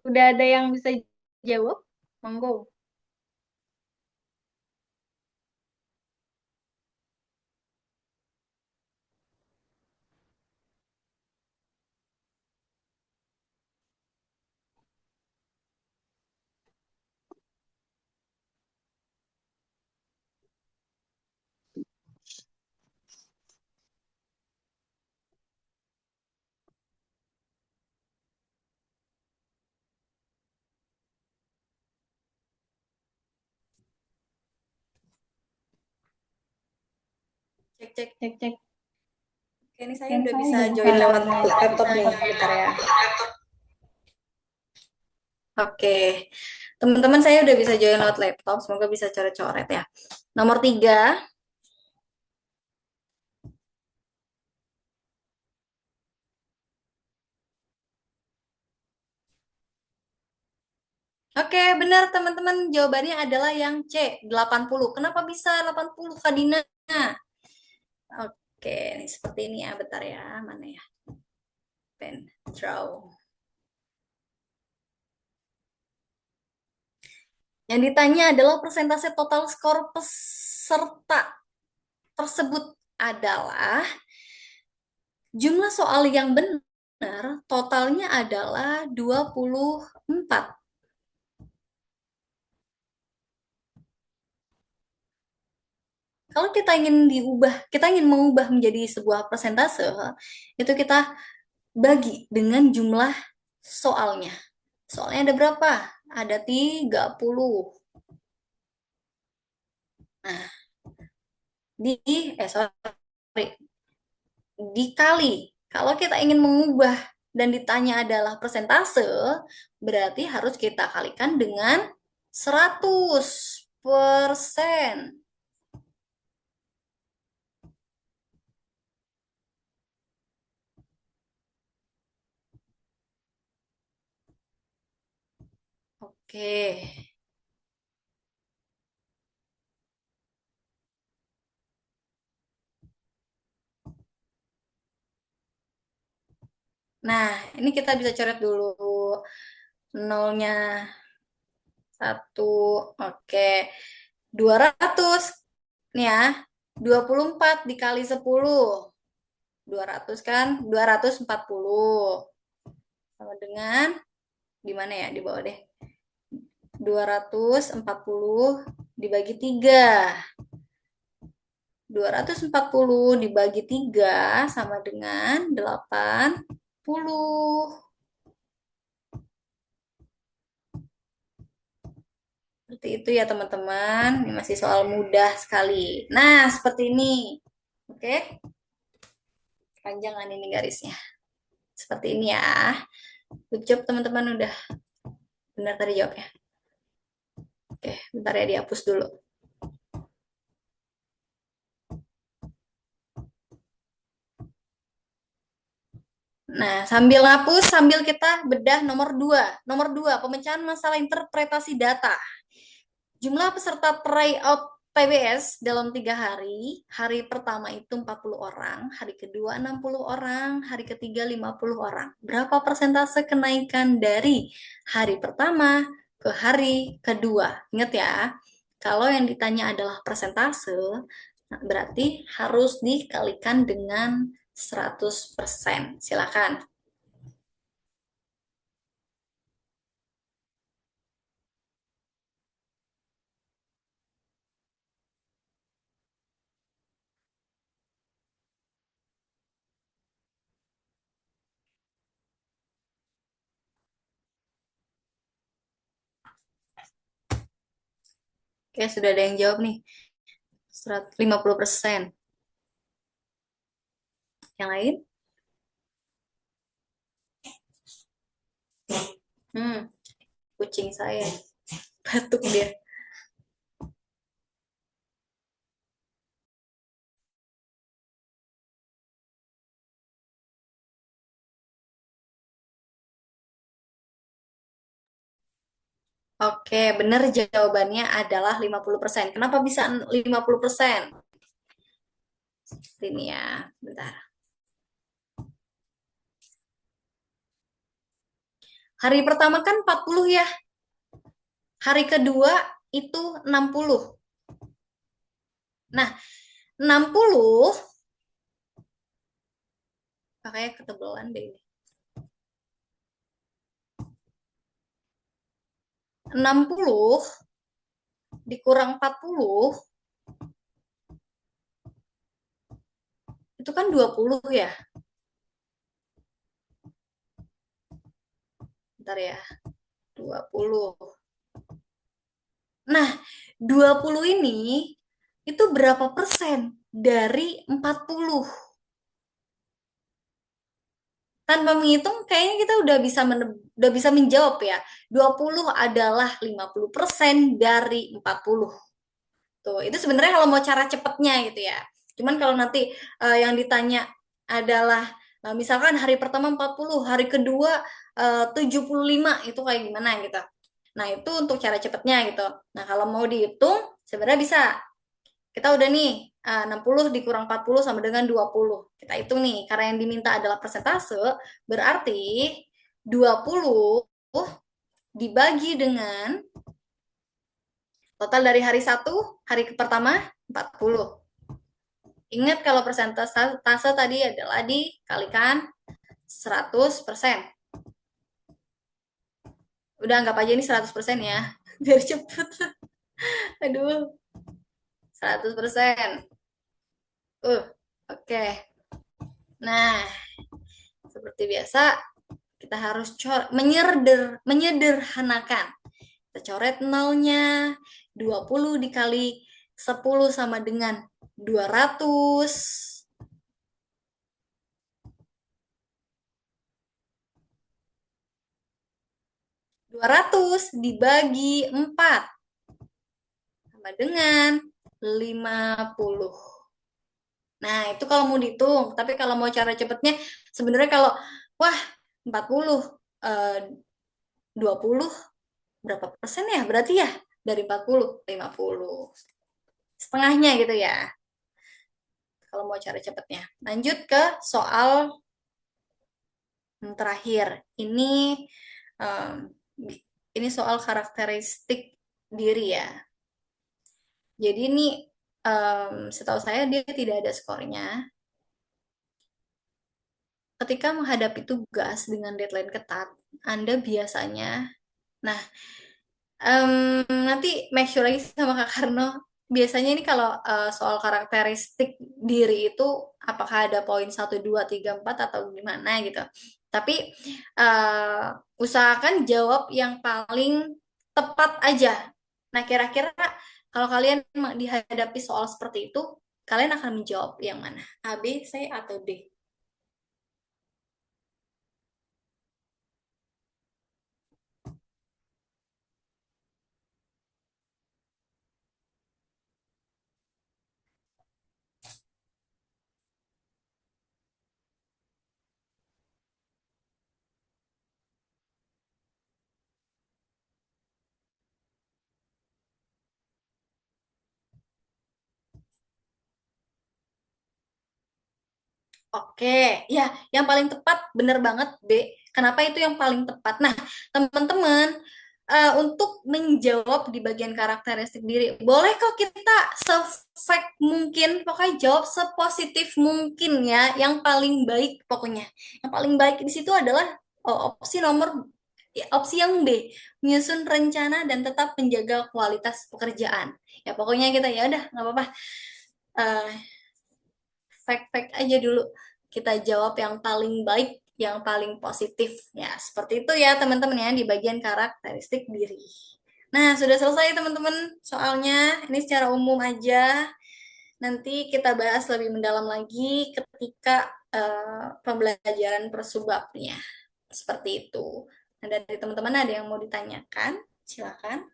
Udah ada yang bisa jawab? Monggo. Cek, cek. Cek, cek. Oke, ini saya Kan udah saya bisa udah bisa join lewat lewat laptop nih. Bentar ya. Oke. Teman-teman saya udah bisa join lewat laptop. Semoga bisa coret-coret ya. Nomor 3. Oke, benar teman-teman. Jawabannya adalah yang C, 80. Kenapa bisa 80, Kak Dina? Oke, ini seperti ini ya. Bentar ya. Mana ya? Pen, draw. Yang ditanya adalah persentase total skor peserta tersebut adalah jumlah soal yang benar totalnya adalah 24. Kalau kita ingin mengubah menjadi sebuah persentase, itu kita bagi dengan jumlah soalnya. Soalnya ada berapa? Ada 30. Nah, sorry, dikali. Kalau kita ingin mengubah dan ditanya adalah persentase, berarti harus kita kalikan dengan 100%. Oke. Nah, ini kita bisa coret dulu. Nolnya 1. Oke. 200. Nih ya. 24 dikali 10. 200 kan? 240. Sama dengan, di mana ya? Di bawah deh. 240 dibagi 3. 240 dibagi 3 sama dengan 80. Seperti itu ya teman-teman. Ini masih soal mudah sekali. Nah, seperti ini. Oke. Panjangan ini garisnya. Seperti ini ya. Good job teman-teman, udah benar tadi jawabnya. Oke, bentar ya, dihapus dulu. Nah, sambil ngapus, sambil kita bedah nomor 2. Nomor 2, pemecahan masalah interpretasi data. Jumlah peserta tryout PBS dalam 3 hari. Hari pertama itu 40 orang, hari kedua 60 orang, hari ketiga 50 orang. Berapa persentase kenaikan dari hari pertama ke hari kedua? Ingat ya, kalau yang ditanya adalah persentase, berarti harus dikalikan dengan 100%. Silakan. Oke, sudah ada yang jawab nih. 50%. Yang lain? Kucing saya batuk dia. Oke, benar jawabannya adalah 50%. Kenapa bisa 50%? Ini ya, bentar. Hari pertama kan 40 ya. Hari kedua itu 60. Nah, 60 pakainya ketebalan deh ini. 60 dikurang 40 itu kan 20 ya. Bentar ya. 20. Nah, 20 ini itu berapa persen dari 40? Tanpa menghitung kayaknya kita udah bisa udah bisa menjawab ya. 20 adalah 50% dari 40. Tuh, itu sebenarnya kalau mau cara cepetnya gitu ya. Cuman kalau nanti yang ditanya adalah misalkan hari pertama 40, hari kedua 75, itu kayak gimana gitu. Nah, itu untuk cara cepetnya gitu. Nah, kalau mau dihitung sebenarnya bisa. Kita udah nih 60 dikurang 40 sama dengan 20. Kita hitung nih, karena yang diminta adalah persentase, berarti 20 dibagi dengan total dari hari 1, hari pertama 40. Ingat kalau persentase tadi adalah dikalikan 100%. Udah anggap aja ini 100% ya, biar cepet. Aduh, 100%. Oke. Nah, seperti biasa, kita harus menyederhanakan. Kita coret nolnya, 20 dikali 10 sama dengan 200. 200 dibagi 4 sama dengan 50. Nah, itu kalau mau dihitung. Tapi kalau mau cara cepatnya, sebenarnya kalau, wah, 40, 20, berapa persen ya? Berarti ya, dari 40, 50. Setengahnya gitu ya, kalau mau cara cepatnya. Lanjut ke soal terakhir. Ini soal karakteristik diri ya. Jadi ini setahu saya dia tidak ada skornya. Ketika menghadapi tugas dengan deadline ketat, Anda biasanya, nah nanti make sure lagi sama Kak Karno. Biasanya ini kalau soal karakteristik diri itu apakah ada poin 1, 2, 3, 4 atau gimana gitu. Tapi usahakan jawab yang paling tepat aja. Nah, kira-kira kalau kalian dihadapi soal seperti itu, kalian akan menjawab yang mana? A, B, C, atau D? Oke, ya, yang paling tepat bener banget B. Kenapa itu yang paling tepat? Nah, teman-teman, untuk menjawab di bagian karakteristik diri, boleh kok kita se-fact mungkin, pokoknya jawab sepositif mungkin ya, yang paling baik pokoknya. Yang paling baik di situ adalah opsi yang B, menyusun rencana dan tetap menjaga kualitas pekerjaan. Ya pokoknya kita ya udah nggak apa-apa. Eh, fact-fact aja dulu. Kita jawab yang paling baik, yang paling positif. Ya, seperti itu ya teman-teman ya di bagian karakteristik diri. Nah, sudah selesai teman-teman soalnya. Ini secara umum aja. Nanti kita bahas lebih mendalam lagi ketika pembelajaran persubabnya. Seperti itu. Nah, dari teman-teman ada yang mau ditanyakan? Silakan.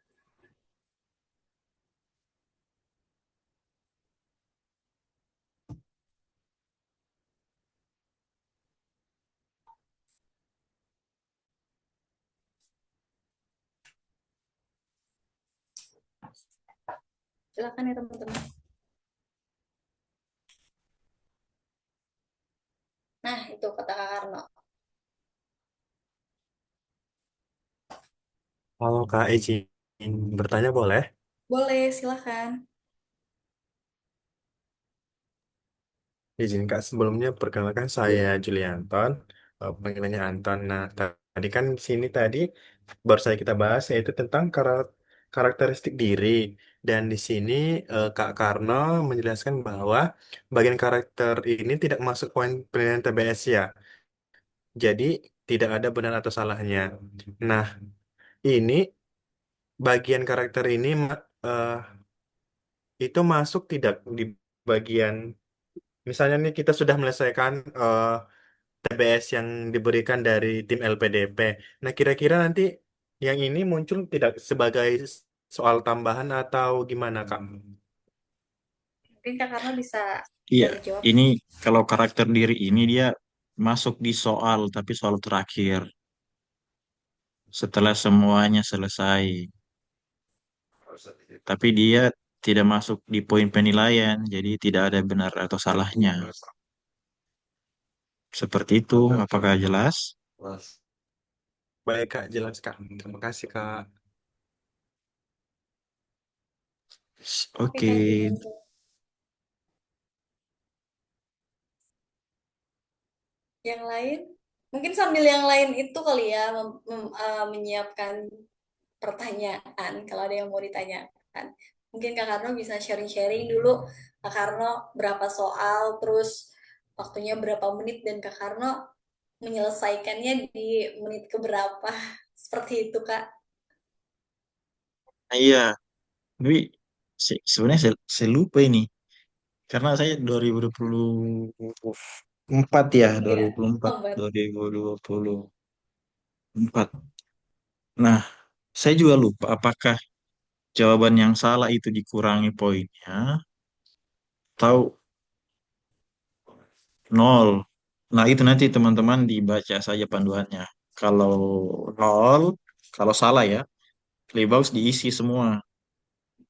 Silakan ya teman-teman. Nah, itu kata Kak Karno. Kalau Kak izin bertanya boleh? Boleh, silakan. Izin Kak sebelumnya perkenalkan saya Julianton, panggilannya Anton. Nah, tadi kan di sini tadi baru saja kita bahas yaitu tentang karakteristik diri. Dan di sini Kak Karno menjelaskan bahwa bagian karakter ini tidak masuk poin penilaian TBS ya. Jadi tidak ada benar atau salahnya. Nah, ini bagian karakter ini eh, itu masuk tidak di bagian. Misalnya nih kita sudah menyelesaikan TBS yang diberikan dari tim LPDP. Nah, kira-kira nanti yang ini muncul tidak sebagai soal tambahan atau gimana, Kak? Mungkin Kak Karno bisa Iya, bantu jawab. ini kalau karakter diri ini dia masuk di soal, tapi soal terakhir setelah semuanya selesai. Tapi dia tidak masuk di poin penilaian, jadi tidak ada benar atau salahnya. Seperti itu, apakah jelas? Baik, Kak, jelas, Kak. Terima kasih, Kak. Oke Oke, Kak Julian. Yang lain? Mungkin sambil yang lain itu kali ya menyiapkan pertanyaan kalau ada yang mau ditanyakan. Mungkin Kak Karno bisa sharing-sharing dulu. Kak Karno berapa soal, terus waktunya berapa menit, dan Kak Karno menyelesaikannya di menit keberapa. Seperti itu, Kak. iya. Tapi sebenarnya saya lupa ini. Karena saya 2024 ya, Iya, 2024, lambat. 2024. Nah, saya juga lupa apakah jawaban yang salah itu dikurangi poinnya atau nol. Nah, itu nanti teman-teman dibaca saja panduannya. Kalau nol, kalau salah ya, lebih bagus diisi semua.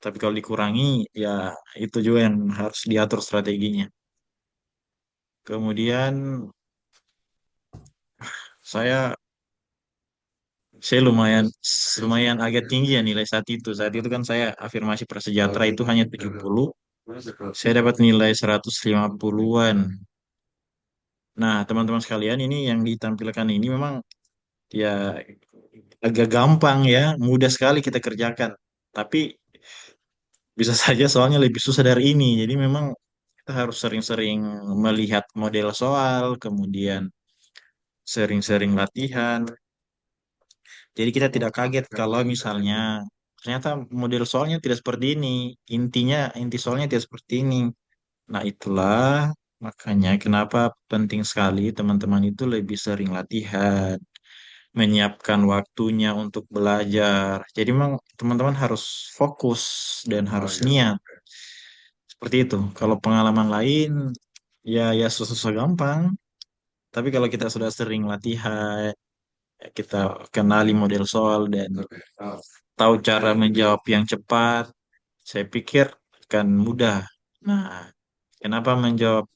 Tapi kalau dikurangi, ya itu juga yang harus diatur strateginya. Kemudian saya saya lumayan lumayan agak tinggi ya nilai saat itu. Saat itu kan saya afirmasi prasejahtera itu hanya 70. Saya dapat nilai 150-an. Nah, teman-teman sekalian ini yang ditampilkan ini memang ya agak gampang ya, mudah sekali kita kerjakan. Tapi bisa saja soalnya lebih susah dari ini. Jadi memang kita harus sering-sering melihat model soal, kemudian sering-sering latihan. Jadi kita tidak kaget kalau misalnya ternyata model soalnya tidak seperti ini. Inti soalnya tidak seperti ini. Nah, itulah makanya kenapa penting sekali teman-teman itu lebih sering latihan, menyiapkan waktunya untuk belajar. Jadi memang teman-teman harus fokus dan harus niat. Seperti itu. Kalau pengalaman lain, ya susah-susah gampang. Tapi kalau kita sudah sering latihan, ya kita kenali model soal dan tahu cara menjawab yang cepat, saya pikir akan mudah. Nah, kenapa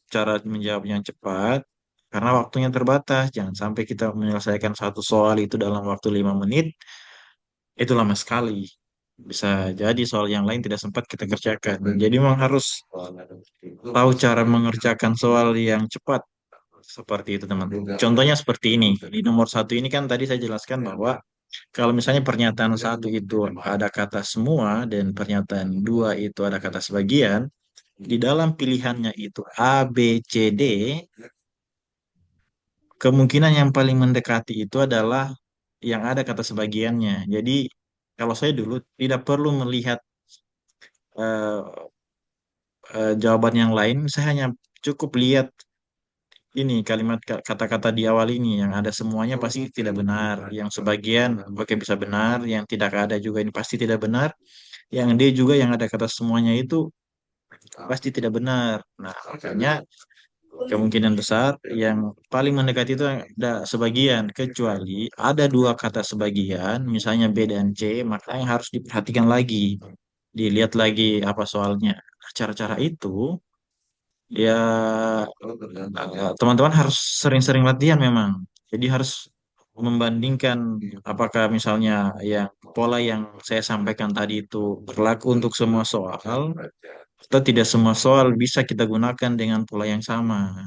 cara menjawab yang cepat? Karena waktunya terbatas. Jangan sampai kita menyelesaikan satu soal itu dalam waktu 5 menit, itu lama sekali. Bisa jadi soal yang lain tidak sempat kita kerjakan. Jadi memang harus tahu cara mengerjakan soal yang cepat. Seperti itu teman-teman. Contohnya seperti ini. Di nomor satu ini kan tadi saya jelaskan bahwa kalau misalnya pernyataan satu itu ada kata semua dan pernyataan dua itu ada kata sebagian, di dalam pilihannya itu A, B, C, D, kemungkinan yang paling mendekati itu adalah yang ada kata sebagiannya. Jadi kalau saya dulu tidak perlu melihat eh, jawaban yang lain, saya hanya cukup lihat ini kalimat kata-kata di awal ini yang ada semuanya pasti tidak benar, yang sebagian oke bisa benar, yang tidak ada juga ini pasti tidak benar, yang D juga yang ada kata semuanya itu pasti tidak benar. Nah, makanya kemungkinan besar yang paling mendekati itu ada sebagian, kecuali ada dua kata sebagian, misalnya B dan C, maka yang harus diperhatikan lagi, dilihat lagi apa soalnya. Nah, cara-cara itu ya teman-teman harus sering-sering latihan memang. Jadi harus membandingkan apakah misalnya yang pola yang saya sampaikan tadi itu berlaku untuk semua soal atau tidak semua soal bisa kita gunakan dengan pola yang sama.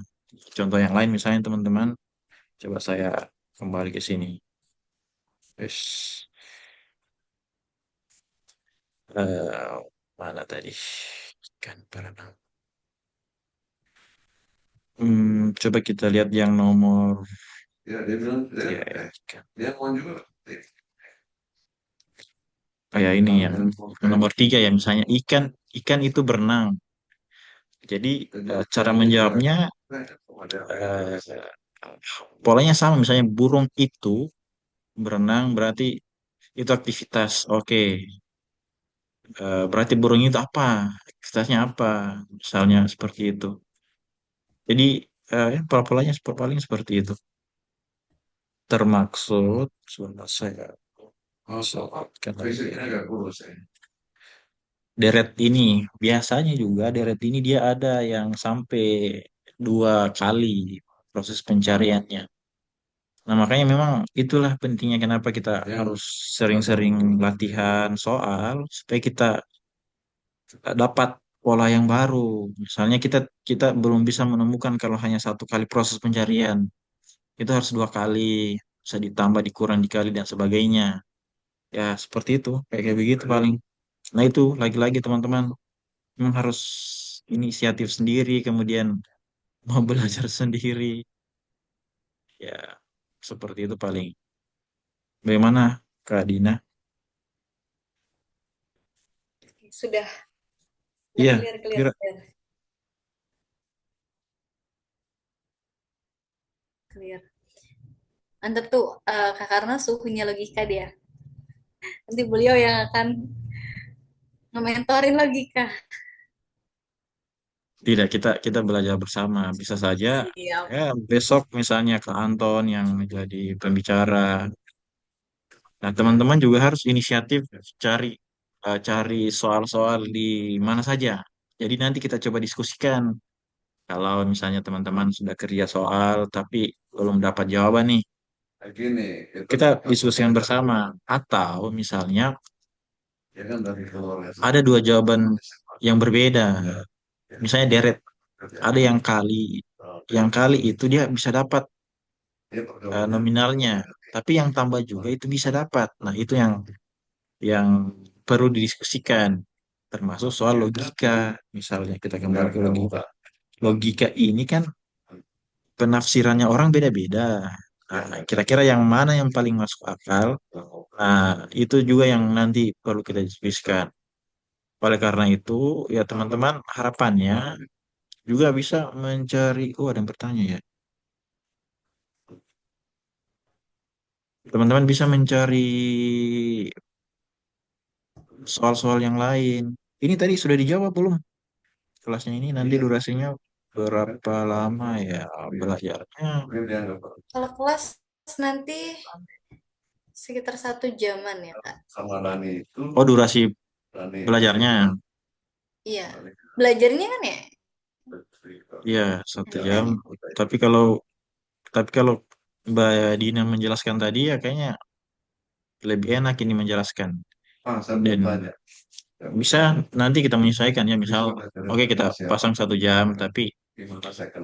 Contoh yang lain misalnya teman-teman, coba saya kembali ke sini. Yes. Mana tadi? Kan berenang. Coba kita lihat yang nomor ya, ikan. Kayak ini ya, nomor 3 ya misalnya ikan itu berenang. Jadi cara menjawabnya polanya sama, misalnya burung itu berenang berarti itu aktivitas. Oke. Berarti burung itu apa? Aktivitasnya apa? Misalnya seperti itu. Jadi ya, pola-polanya paling seperti itu. Termaksud sebentar saya soalkan lagi. Deret ini biasanya juga deret ini dia ada yang sampai 2 kali proses pencariannya. Nah, makanya memang itulah pentingnya kenapa kita harus sering-sering latihan soal supaya kita dapat pola yang baru. Misalnya kita kita belum bisa menemukan kalau hanya 1 kali proses pencarian, itu harus 2 kali, bisa ditambah, dikurang, dikali dan sebagainya. Ya seperti itu, kayak begitu paling. Nah itu lagi-lagi teman-teman memang harus inisiatif sendiri, kemudian mau belajar sendiri. Ya seperti itu paling. Bagaimana Kak Dina? Sudah Iya, clear, clear, kira clear, clear. Mantap tuh, Kak Karna suhunya logika dia. Nanti beliau yang akan nge-mentorin logika. tidak, kita kita belajar bersama. Bisa saja Siap. ya besok misalnya ke Anton yang menjadi pembicara. Nah, teman-teman juga harus inisiatif cari cari soal-soal di mana saja. Jadi nanti kita coba diskusikan. Kalau misalnya teman-teman sudah kerja soal tapi belum dapat jawaban nih, kita diskusikan bersama. Atau misalnya ada 2 jawaban yang berbeda. Misalnya deret, ada yang kali itu dia bisa dapat nominalnya, tapi yang tambah juga itu bisa dapat. Nah, itu yang perlu didiskusikan, termasuk soal logika. Misalnya kita kembali ke logika. Logika ini kan penafsirannya orang beda-beda. Nah, kira-kira yang mana yang paling masuk akal? Nah, itu juga yang nanti perlu kita diskusikan. Oleh karena itu, ya teman-teman harapannya juga bisa mencari, oh ada yang bertanya ya. Teman-teman bisa mencari soal-soal yang lain. Ini tadi sudah dijawab belum? Kelasnya ini nanti durasinya berapa lama ya belajarnya? Kalau kelas nanti sekitar 1 jaman ya, Kak. Oh, durasi belajarnya. Iya. Belajarnya kan ya? Iya, 1 jam. Tapi kalau tapi kalau Mbak Dina menjelaskan tadi ya kayaknya lebih enak ini menjelaskan. Dan bisa nanti kita menyesuaikan ya, misal oke kita pasang 1 jam tapi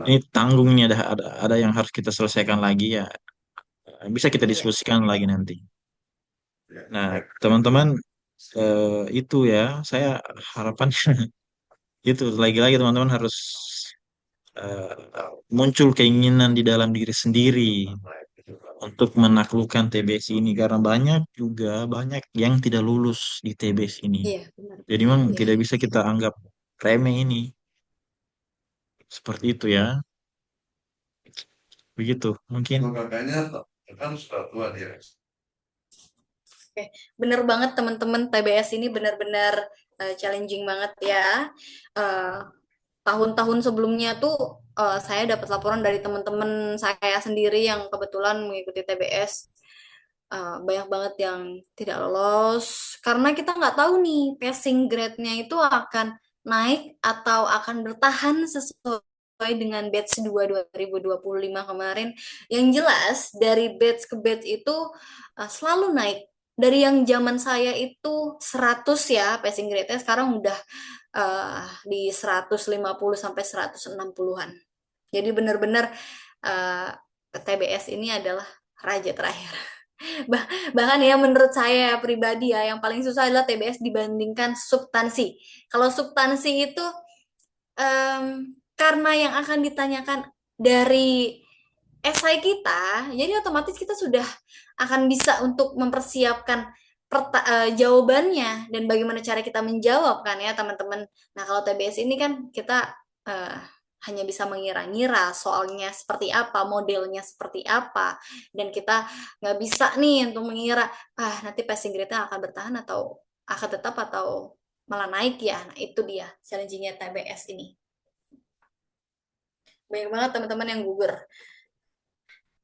ini tanggung, ini ada yang harus kita selesaikan lagi ya, bisa kita Iya. diskusikan lagi nanti. Nah teman-teman, itu ya saya harapan itu lagi-lagi teman-teman harus eh, muncul keinginan di dalam diri sendiri untuk menaklukkan TBS ini, karena banyak yang tidak lulus di TBS ini. Iya, benar. Jadi memang Iya. tidak bisa kita anggap remeh ini. Seperti itu ya. Begitu. Mungkin Oke, bener banget teman-teman, TBS ini benar-benar challenging banget ya. Eh, Tahun-tahun sebelumnya tuh saya dapat laporan dari teman-teman saya sendiri yang kebetulan mengikuti TBS. Banyak banget yang tidak lolos karena kita nggak tahu nih passing grade-nya itu akan naik atau akan bertahan sesuai dengan batch 2 2025 kemarin. Yang jelas dari batch ke batch itu selalu naik. Dari yang zaman saya itu 100 ya passing grade-nya, sekarang udah di 150 sampai 160-an. Jadi benar-benar uh, TBS ini adalah raja terakhir. Bahkan ya menurut saya pribadi ya yang paling susah adalah TBS dibandingkan substansi. Kalau substansi itu karena yang akan ditanyakan dari esai kita, jadi otomatis kita sudah akan bisa untuk mempersiapkan jawabannya dan bagaimana cara kita menjawab kan ya teman-teman. Nah kalau TBS ini kan kita hanya bisa mengira-ngira soalnya seperti apa, modelnya seperti apa, dan kita nggak bisa nih untuk mengira, nanti passing grade-nya akan bertahan atau akan tetap atau malah naik ya. Nah, itu dia challenging-nya TBS ini. Banyak banget teman-teman yang gugur.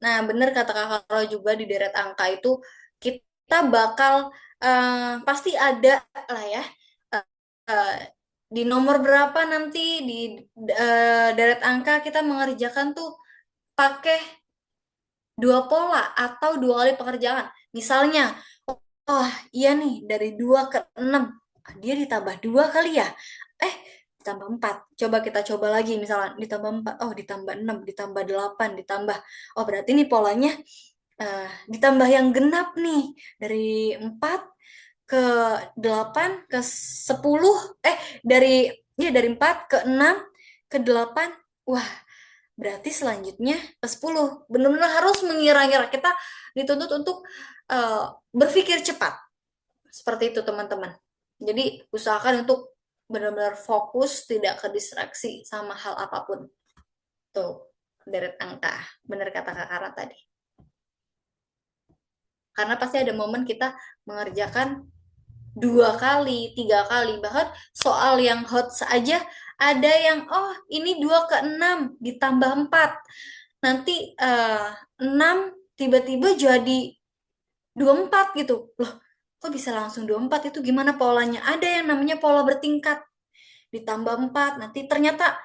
Nah, bener kata Kakak Roy juga di deret angka itu kita bakal pasti ada lah ya eh, di nomor berapa nanti di deret angka kita mengerjakan tuh pakai 2 pola atau 2 kali pekerjaan. Misalnya, oh iya nih dari 2 ke 6, dia ditambah 2 kali ya. Ditambah 4. Coba kita coba lagi misalnya ditambah 4, oh ditambah 6, ditambah 8, ditambah. Oh berarti nih polanya ditambah yang genap nih dari 4 ke 8 ke 10, dari 4 ke 6 ke 8. Wah, berarti selanjutnya ke 10. Benar-benar harus mengira-ngira. Kita dituntut untuk berpikir cepat. Seperti itu teman-teman. Jadi usahakan untuk benar-benar fokus, tidak ke distraksi sama hal apapun. Tuh, deret angka. Benar kata Kak Kara tadi. Karena pasti ada momen kita mengerjakan 2 kali, 3 kali. Bahkan soal yang hot saja ada yang, oh ini 2 ke 6 ditambah 4. Nanti 6 tiba-tiba jadi 24 gitu. Loh, kok bisa langsung 24? Itu gimana polanya? Ada yang namanya pola bertingkat. Ditambah 4, nanti ternyata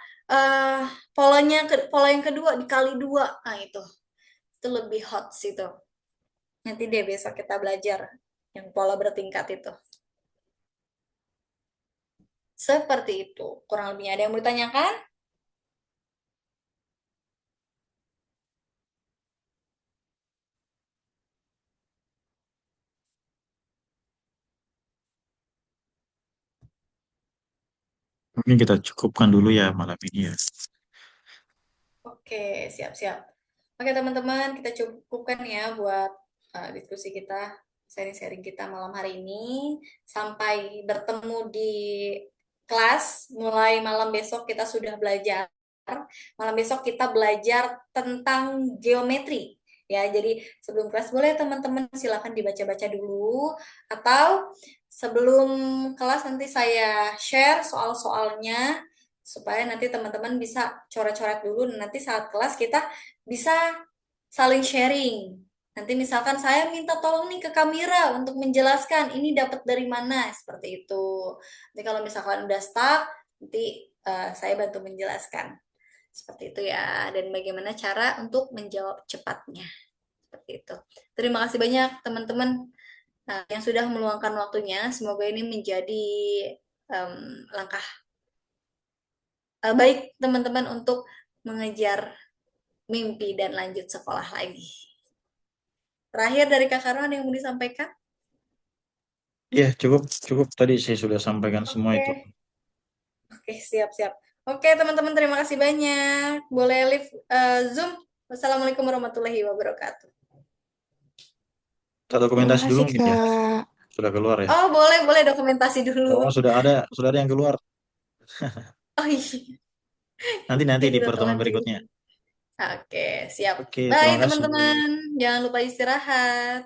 pola yang kedua dikali 2. Nah, itu lebih hot sih tuh. Nanti deh besok kita belajar yang pola bertingkat itu. Seperti itu. Kurang lebihnya ada yang mau ditanyakan? Mungkin kita cukupkan dulu ya malam ini ya. Oke, siap-siap. Oke teman-teman, kita cukupkan ya buat diskusi kita, sharing-sharing kita malam hari ini. Sampai bertemu di kelas, mulai malam besok kita sudah belajar. Malam besok kita belajar tentang geometri. Ya, jadi sebelum kelas boleh teman-teman silakan dibaca-baca dulu, atau sebelum kelas nanti saya share soal-soalnya supaya nanti teman-teman bisa coret-coret dulu, dan nanti saat kelas kita bisa saling sharing. Nanti misalkan saya minta tolong nih ke kamera untuk menjelaskan ini dapat dari mana, seperti itu. Nanti kalau misalkan udah stuck, nanti saya bantu menjelaskan. Seperti itu ya, dan bagaimana cara untuk menjawab cepatnya. Seperti itu. Terima kasih banyak teman-teman yang sudah meluangkan waktunya. Semoga ini menjadi langkah baik teman-teman untuk mengejar mimpi dan lanjut sekolah lagi. Terakhir dari Kak Karno ada yang mau disampaikan? Iya, cukup tadi saya sudah sampaikan semua itu. Oke, siap-siap. Oke, teman-teman, terima kasih banyak. Boleh live Zoom. Wassalamualaikum warahmatullahi wabarakatuh. Kita dokumentasi dulu mungkin ya. Kak. Sudah keluar ya. Oh, boleh dokumentasi dulu. Oh, sudah ada yang keluar. Oh iya. Nanti di Kita pertemuan telan berikutnya. Oke, siap. Oke, Bye terima kasih. teman-teman. Jangan lupa istirahat.